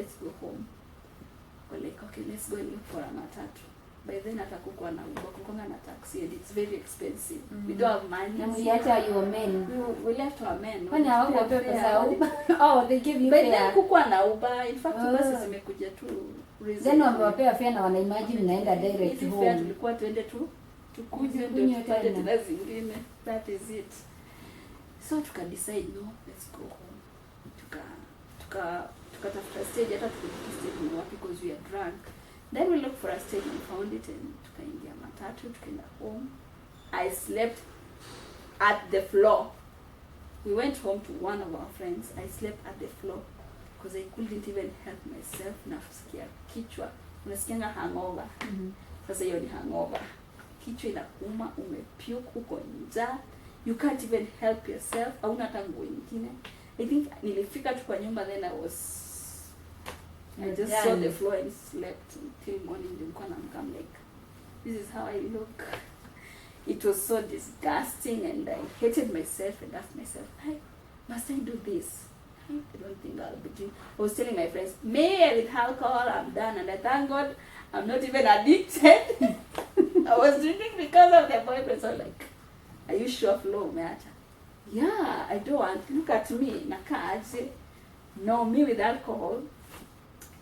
We're like, okay, let's go and look for a matatu. By then atakukuwa na Uber, kukonga na taxi, and it's very expensive. We don't have money. And we left your men. We left our men. When I was Uber. Oh, they give you By fare. then kukuwa na Uber. In fact, basi zimekuja tu. Then wamewapea fare na wana imagine unaenda direct home. home. Tulikuwa tuende tu tukuje ndio tupate tena zingine. That is it. So tuka decide, no, let's go home. Tukatafuta stage, hata tukapata stage ni wapi because we are drunk. Then we looked for a stage and found it, and tukaingia matatu, tukaenda home. I slept at the floor. We went home to one of our friends. I slept at the floor because I couldn't even help myself. Nasikia kichwa. Unasikianga hangover. Sasa hiyo ni hangover. Kichwa inakuuma, umepuke, uko njaa. You can't even help yourself. Hauna hata nguo nyingine. I think nilifika tu kwa nyumba, then I just saw the floor and slept until morning. I'm like, this is how I look. It was so disgusting, and I hated myself and asked myself, hey, must I do this? I don't think I'll be doing. I was telling my friends, me with alcohol, I'm done, and I thank God I'm not even addicted. I was drinking because of the boyfriend. So like, are you sure, Flo, umeacha? Yeah, I don't want. Look at me, nakaje. No, me with alcohol.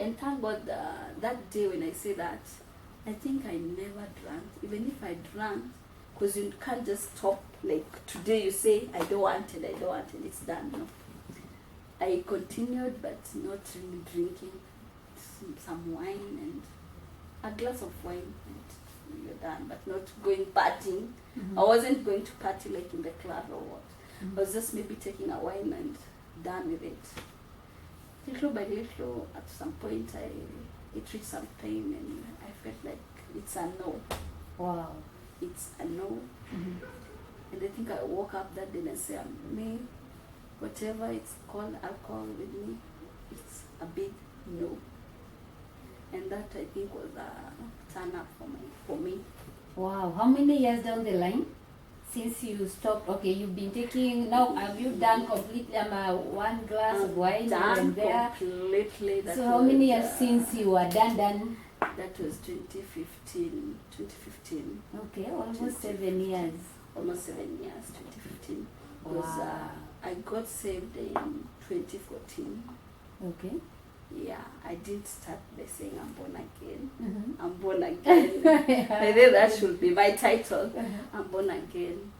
And thank God that day when I say that, I think I never drank. Even if I drank, because you can't just stop. Like today you say, I don't want it, it's done. No. I continued, but not really drinking. Some wine and a glass of wine, and you're done. But not going partying. I wasn't going to party like in the club or what. I was just maybe taking a wine and done with it. Little by little, at some point, it reached some pain, and I felt like it's a no. Wow. It's a no. And I think I woke up that day and said, me, whatever it's called alcohol with me, it's a big no. And that, I think, was a turn up for me. Wow. How many years down the line since you stopped? Okay, you've been taking, now have you done completely one glass of wine here and there? Completely. So how many years since you were done? That was 2015. Okay, almost 7 years. Almost 7 years, 2015. Because I got saved in 2014. Okay. Yeah, I didn't start by saying I'm born again. I'm born again. I think that should be my title. I'm born again.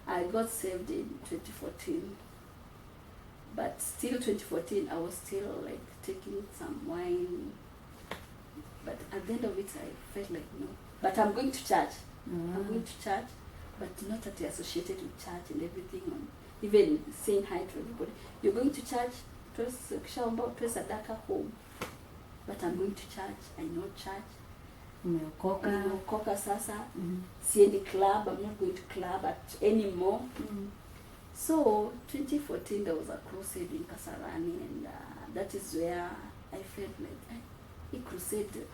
I got saved in 2014. But still 2014, I was still like taking some wine. But at the end of it, I felt like no. But I'm going to church. I'm going to church, but not at associated with church and everything. Even saying hi to everybody. You're going to church? Sadaka home, but I'm going to church. I know church. Umeokoka sasa. Siendi club. I'm not going to club anymore. So 2014 there was a crusade in Kasarani, and that is where I felt like he crusade.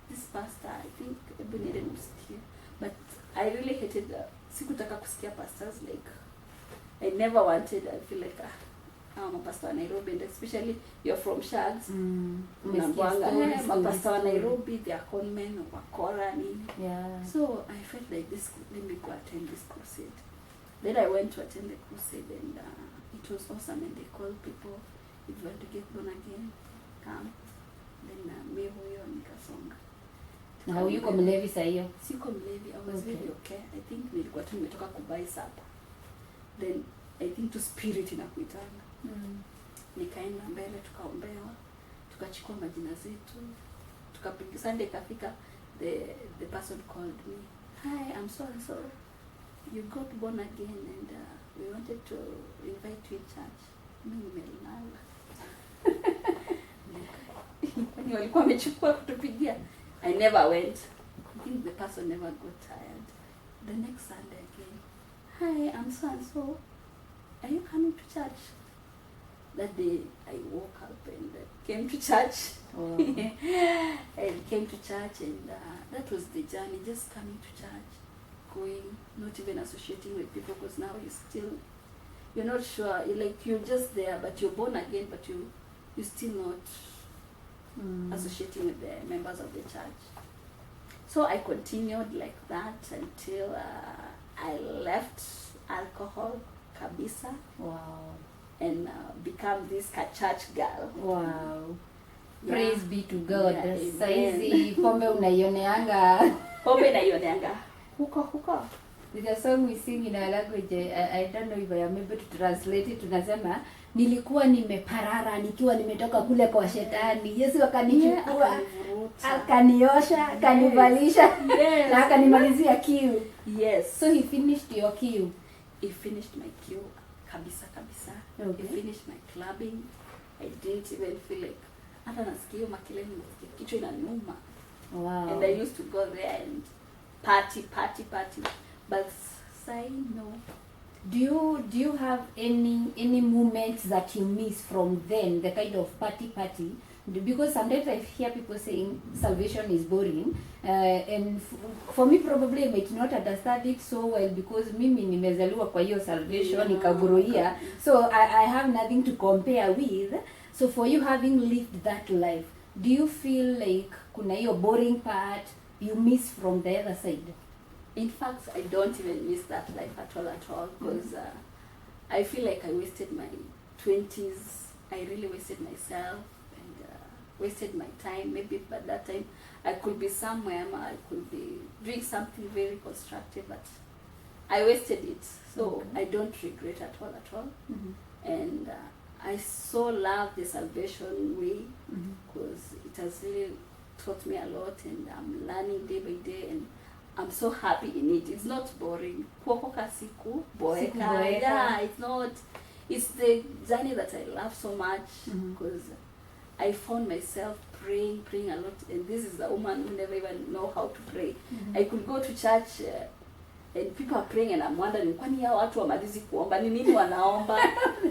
This pastor, I think everybody needed to hear, but I really hated sikutaka kusikia pastors. Like I never wanted. I feel like mapasta wa Nairobi, and especially you're from Shags. Mapasta wa Nairobi, they are conmen or wakora. Yeah. So I felt like this. Let me go attend this crusade. Then I went to attend the crusade, and it was awesome. And they called people, if you want to get born again, come. Then me huyo nikasonga. Na huyuko mlevi saa hiyo? Siko mlevi. I was really okay. I think nilikuwa tu nimetoka kubai sapa. Then I think to spirit inakuitanga. Nikaenda mbele, tukaombewa, tukachukua majina zetu, tukapiga. Sunday kafika, the person called me. Hi, I'm so and so. You got born again, and we wanted to invite you in church. Mimi nimelala. When walikuwa wamechukua kutupigia, I never went. I think the person never got tired. The next Sunday again. Hi, I'm so and so. Are you coming to church? That day I woke up and came to church. Wow. And came to church, and that was the journey, just coming to church, going, not even associating with people, because now you're not sure, you're just there, but you're born again, but you're still not associating with the members of the church. So I continued like that until I left alcohol, kabisa. Wow. And become this church girl. Wow. Yeah. Praise be to God. Yeah, Saizi pombe unaioneanga. Pombe naioneanga. Huko. There's a song we sing in our language. I don't know if I am able to translate it. Tunasema nilikuwa nimeparara nikiwa nimetoka kule kwa shetani. Yesu akanichukua, akaniosha, akanivalisha, na akanimalizia kiu. Yes. So he finished your kiu. He finished my kiu. Kabisa. Okay. He finished my clubbing. I didn't even feel like hata nasikia makelele, kichwa inaniuma. Wow. And I used to go there and party. But say no. Do you have any moments that you miss from then, the kind of party? Because sometimes I hear people saying salvation is boring, and for me probably I might not understand it so well because mimi nimezaliwa kwa hiyo salvation nikagroia, so I have nothing to compare with. So for you, having lived that life, do you feel like kuna hiyo boring part you miss from the other side? In fact, I don't even miss that life at all because I feel like I wasted my 20s. I really wasted myself and wasted my time. Maybe by that time I could be somewhere, I could be doing something very constructive, but I wasted it. So I don't regret at all. And I so love the salvation way because it has really taught me a lot, and I'm learning day by day, and I'm so happy in it. It's not boring. Kuokoka siku boeka. Yeah, it's not. It's the journey that I love so much because I found myself praying a lot. And this is a woman who never even know how to pray. I could go to church and people are praying and I'm wondering, kwani hao watu wamalizi kuomba ni nini wanaomba?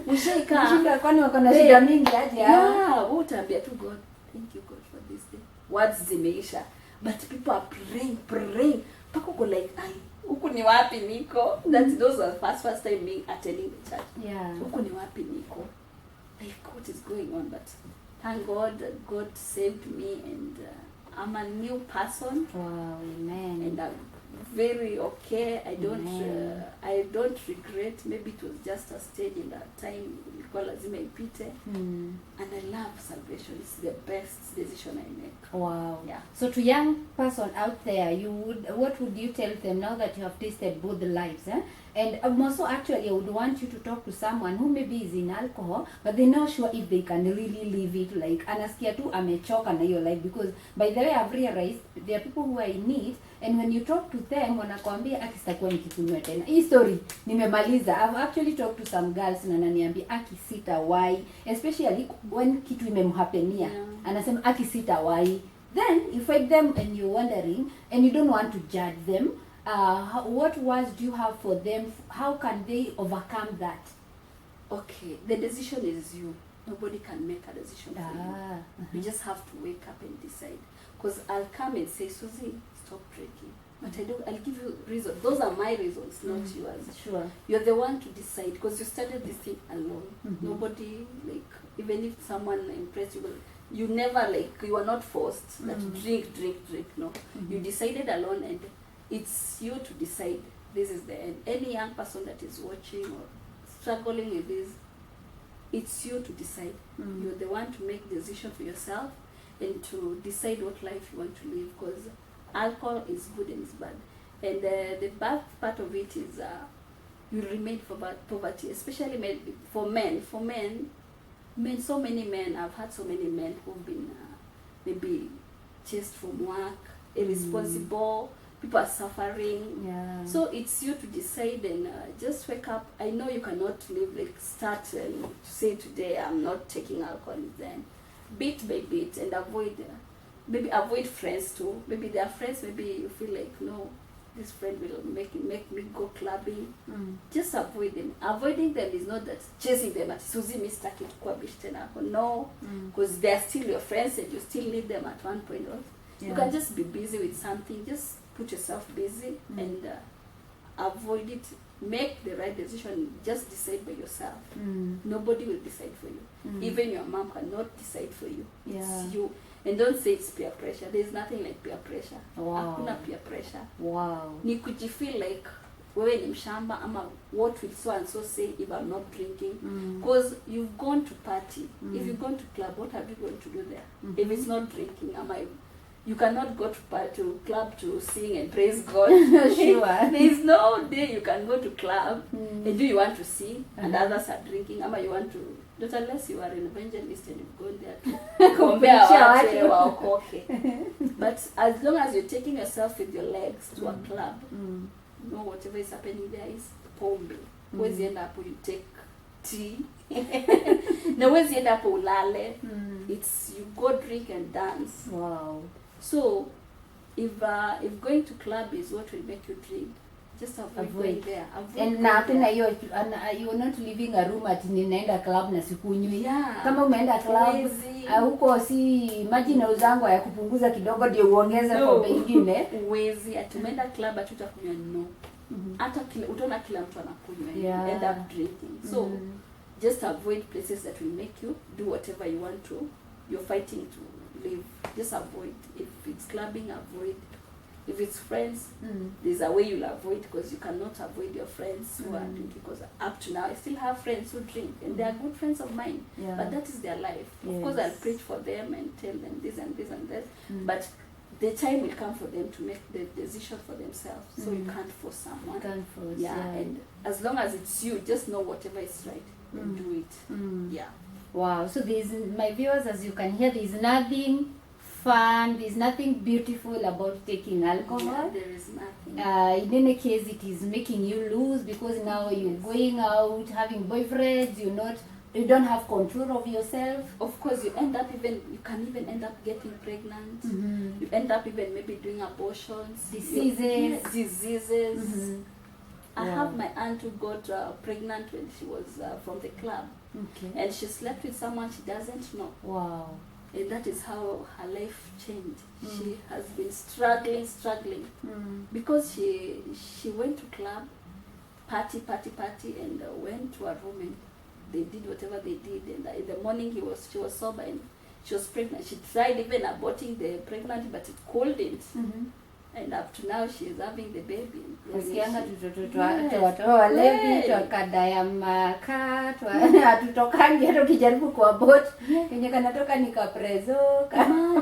Mshika kwani wako na shida mingi aje? Yeah, utaambia tu God, thank you God for this day. Words zimeisha. But people are praying. Pako go like, huku ni wapi niko? Those are the first time me attending the church. Yeah. Huku ni wapi niko? Like, what is going on? But thank God, God saved me, and I'm a new person. Wow, amen. And I'm very okay. I don't regret. Maybe it was just a stage in that time. Ilikuwa lazima ipite. And I love salvation. It's the best decision I make. Wow. Yeah. So to young person out there, what would you tell them now that you have tasted both the lives? And also actually I would want you to talk to someone who maybe is in alcohol, but they're not sure if they can really live it. Like anasikia tu amechoka na hiyo life, because by the way I've realized there are people who are in it, and when you talk to them wanakuambia aki sitakuwa nikikunywa tena. Hii story nimemaliza. I've actually talked to some girls na ananiambia aki sitawahi, especially when kitu imemhapenia. Anasema aki sitawahi. Then you fight them and you're wondering and you don't want to judge them. What words do you have for them? How can they overcome that? Okay, the decision is you. Nobody can make a decision for you. You just have to wake up and decide. Because I'll come and say, Suzie, stop drinking. But I'll give you reasons. Those are my reasons, not yours. Sure. You're the one to decide because you started this thing alone. Nobody, like, even if someone impressed you, you never, like, you are not forced that drink. No. You decided alone, and it's you to decide. This is the end. Any young person that is watching or struggling with this, it's you to decide. You're the one to make the decision for yourself and to decide what life you want to live, because alcohol is good and it's bad. And the bad part of it is you remain for poverty, especially for men. For men, so many men, I've had so many men who've been maybe chased from work, irresponsible, people are suffering. Yeah. So it's you to decide and just wake up. I know you cannot live, like start and say today I'm not taking alcohol, then bit by bit, and avoid friends too. Maybe there are friends, maybe you feel like, no, this friend will make me go clubbing. Just avoid them. Avoiding them is not that chasing them at Suzie mistake kwa bishtena. No, because they are still your friends and you still need them at one point. You can just be busy with something. Just put yourself busy and avoid it. Make the right decision. Just decide by yourself. Nobody will decide for you. Even your mom cannot decide for you. Yeah. It's you. And don't say it's peer pressure. There's nothing like peer pressure. Wow. Hakuna peer pressure. Wow. Ni kujifeel like wewe ni mshamba ama what will so and so say if I'm not drinking. Because you've gone to party. If you've gone to club, what have you gone to do there? If it's not drinking, you cannot go to club to sing and praise God. Sure. There is no day you can go to club and do you want to sing and others are drinking. Ama you want to, not unless you are an evangelist and you've gone there to compare watu waokoke. But as long as you're taking yourself with your legs to a club, you know whatever is happening there is pombe. Huwezi enda hapo you take tea. Na huwezi enda hapo ulale. It's you go drink and dance. Wow. So if going to club is what will make you drink, just avoid going there. And na tena hiyo you're not leaving a room ati ninaenda club na sikunywi. Yeah. Kama umeenda club huko si imagine uzangu ya kupunguza kidogo ndio uongeze pombe nyingine. Uwezi atumeenda club atutakunywa no. Hata utaona kila mtu anakunywa. End up drinking. So just avoid places that will make you do whatever you want to. You're fighting to live. Just avoid. If it's clubbing, avoid. If it's friends, there's a way you'll avoid, because you cannot avoid your friends who are drinking. Because up to now, I still have friends who drink, and they are good friends of mine. Yeah. But that is their life. Yes. Of course, I'll preach for them and tell them this and this and that. But the time will come for them to make the decision for themselves. So you can't force someone. You can't force. Yeah. And as long as it's you, just know whatever is right and do it. Yeah. Wow. So there's, my viewers, as you can hear, there's nothing fun, there's nothing beautiful about taking alcohol. Yeah, there is nothing. In any case, it is making you lose, because now you're going out, having boyfriends, you don't have control of yourself. Of course, you can even end up getting pregnant. You end up even maybe doing abortions. Diseases. I have my aunt who got pregnant when she was from the club. Okay. And she slept with someone she doesn't know. Wow. And that is how her life changed. She has been struggling. Because she went to club, party, and went to a room and they did whatever they did. And in the morning she was sober and she was pregnant. She tried even aborting the pregnancy, but it couldn't. And up to now she is having the baby. Nasikianga tutoto walevi tukada ya maka hatutokangi hata ukijaribu kuabort kenye kanatoka ni kaprezo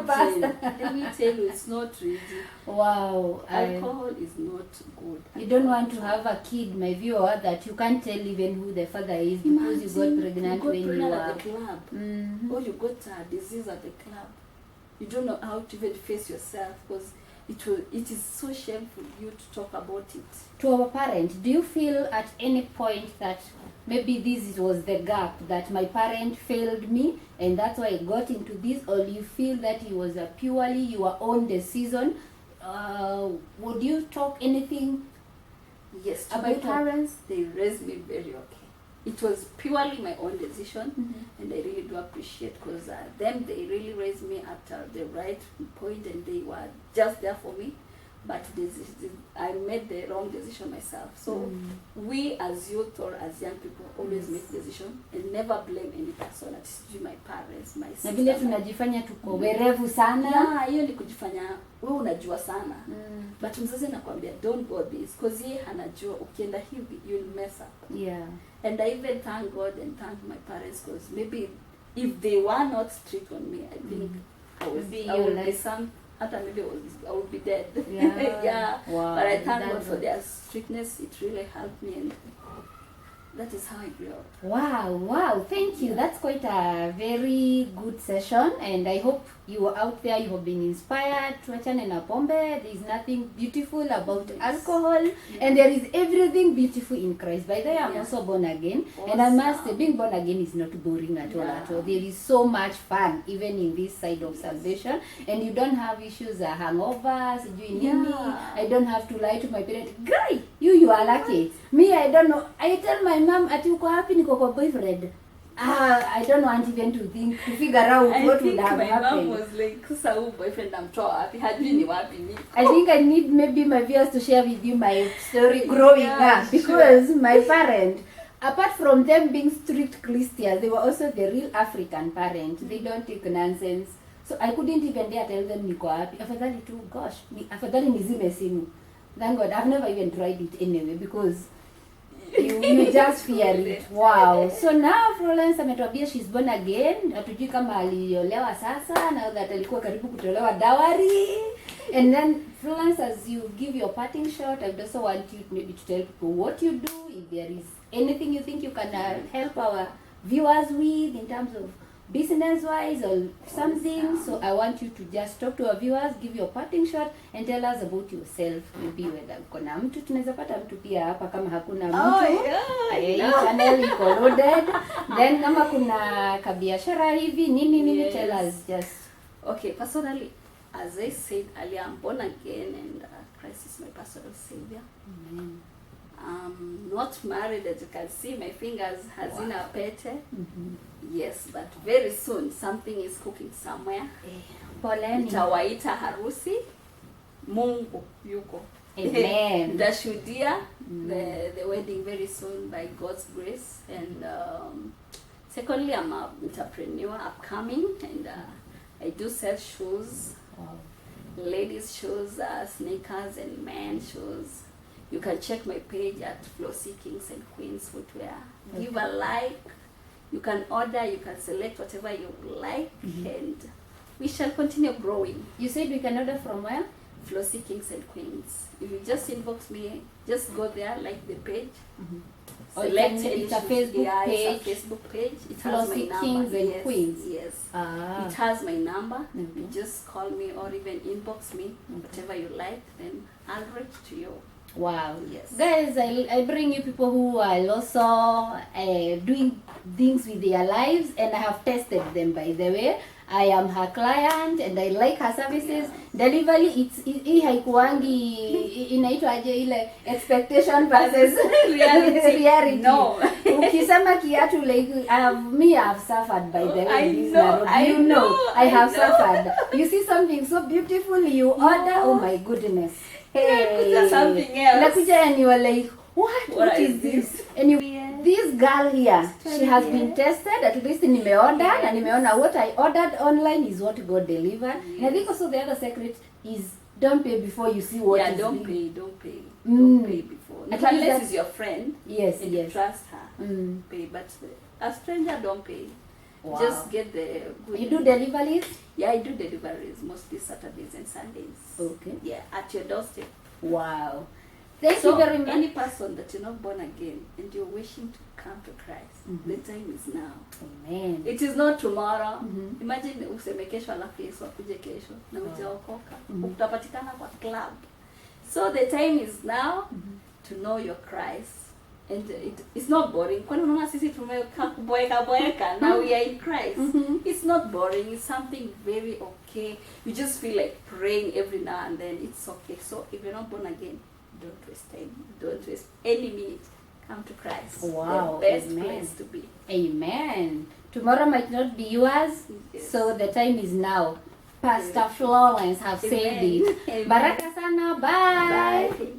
pasta. Let me tell you, it's not easy. Wow. Alcohol is not good. You don't want to have a kid, my viewer, that you can't tell even who the father is because you got pregnant when you were at the club. Or you got a disease at the club. You don't know how to even face yourself, because it is so shameful you to talk about it. To our parents, do you feel at any point that maybe this was the gap, that my parent failed me and that's why I got into this, or you feel that it was purely your own decision? Would you talk anything yes about my parents? They raised me very okay. It was purely my own decision, and I really do appreciate, because they really raised me at the right point, and they were just there for me. But I made the wrong decision myself. So we as youth or as young people always make decisions and never blame any person. It's my parents, my sister. Na vile tunajifanya tuko werevu sana. Yeah, hiyo ni kujifanya wewe unajua sana. But mzazi anakuambia don't go this, because yeye anajua ukienda hivi you'll mess up. Yeah. And I even thank God and thank my parents, because maybe if they were not strict on me, I think I would be some. Maybe I would be dead. Yeah. Yeah. Wow. But I thank God for their strictness. It really helped me, and that is how I grew up. Wow. Thank you. That's quite a very good session, and I hope you are out there, you have been inspired. Tuachane na pombe. There is nothing beautiful about alcohol, and there is everything beautiful in Christ. By the way, I'm also born again, and I must say, being born again is not boring at all. There is so much fun, even in this side of salvation, and you don't have issues, hangovers, I don't have to lie to my parents. Great, you are lucky. Me, I don't know. I tell my mom, ati uko happy niko kwa boyfriend. I don't want even to think, to figure out I what think would have my mom happened. was like, sasa huyu boyfriend namtoa wapi? Hajui ni wapi ni. I think I need maybe my viewers to share with you my story growing Yeah, up, because my parent, apart from them being strict Christians, they were also the real African parents. They don't take nonsense. So I couldn't even dare tell them niko wapi. Afadhali tu, gosh, afadhali nizime simu. Thank God, I've never even tried it anyway, because you just fear it. Wow. So now Florence ametuambia she's born again. Hatujui kama aliolewa sasa, now that alikuwa karibu kutolewa dowry. And then Florence, as you give your parting shot, I also want you maybe to tell people what you do, if there is anything you think you can help our viewers with in terms of business wise or something. So I want you to just talk to our viewers, give your parting shot and tell us about yourself. Maybe whether kuna mtu tunaweza pata mtu pia hapa, kama hakuna mtu hii channel iko loaded. Then kama kuna kabiashara hivi nini, Yes. tell us just. Okay, personally, as I said earlier, I'm born again and Christ is my personal savior. Amen. I'm not married, as you can see, my fingers hazina pete. Mm-hmm. Yes, but very soon something is cooking somewhere. Poleni. Nitawaita harusi. Mungu yuko. Amen. Nitashuhudia the wedding very soon by God's grace. And secondly, I'm an entrepreneur, upcoming, and I do sell shoes, Wow. ladies shoes, sneakers, and men shoes. You can check my page at Flossy Kings and Queens Footwear. Give a like. You can order, you can select whatever you like, and we shall continue growing. You said we can order from where? Flossy Kings and Queens. If you just inbox me, just go there, like the page. Or you Select can- any it's a shoes. Facebook Yeah, page. It's a Facebook page. It has my Flossy number. Kings and Yes, Queens. Yes. Ah. It has my number. Okay. You just call me or even inbox me, whatever you like, then I'll reach to you. Wow. Yes. Guys, I bring you people who are also doing things with their lives, and I have tested them, by the way. I am her client and I like her services. Delivery, hii haikuangi inaitwa aje ile expectation versus reality. No. Ukisema kiatu, like me, I've suffered, by the way. I this know, Nairobi. I You know, know, I have I know. suffered. You see something so beautiful, you order, oh my goodness. Inakuja something else. Nakuja and you are like, what is this? And you, this girl here, she has been tested. At least nimeorder, and nimeona what I ordered online is what God delivered. And I think also the other secret is don't pay before you see what Yeah, is don't being- pay, don't pay. Mm. Don't pay before. At Not least unless that- it's your friend Yes, and you yes. trust her. Mm. Pay, but a stranger don't pay. Wow. Just get the good. You do deliveries? Yeah, I do deliveries mostly Saturdays and Sundays. Okay. Yeah, at your doorstep. Wow. Thank So you very much. any person that you're not born again and you're wishing to come to Christ, Mhm. the time is now. Amen. It is not tomorrow. Mhm. Imagine useme kesho alafu Yesu akuje kesho na hujaokoka. Mhm. Utapatikana kwa club. So the time is now Mhm. to know your Christ. And it's not boring. Kwani unaona sisi tumekaa kuboeka. Now we are in Christ. Mhm. It's not boring. It's something very okay. You just feel like praying every now and then. It's okay. So if you're not born again, don't waste time. Don't waste any minute. Come to Christ. Wow, The best amen. place to be. Amen. Tomorrow might not be yours, Yes. so the time is now. Pastor Florence have said Amen. it. Amen. Baraka sana. Bye. Thank you.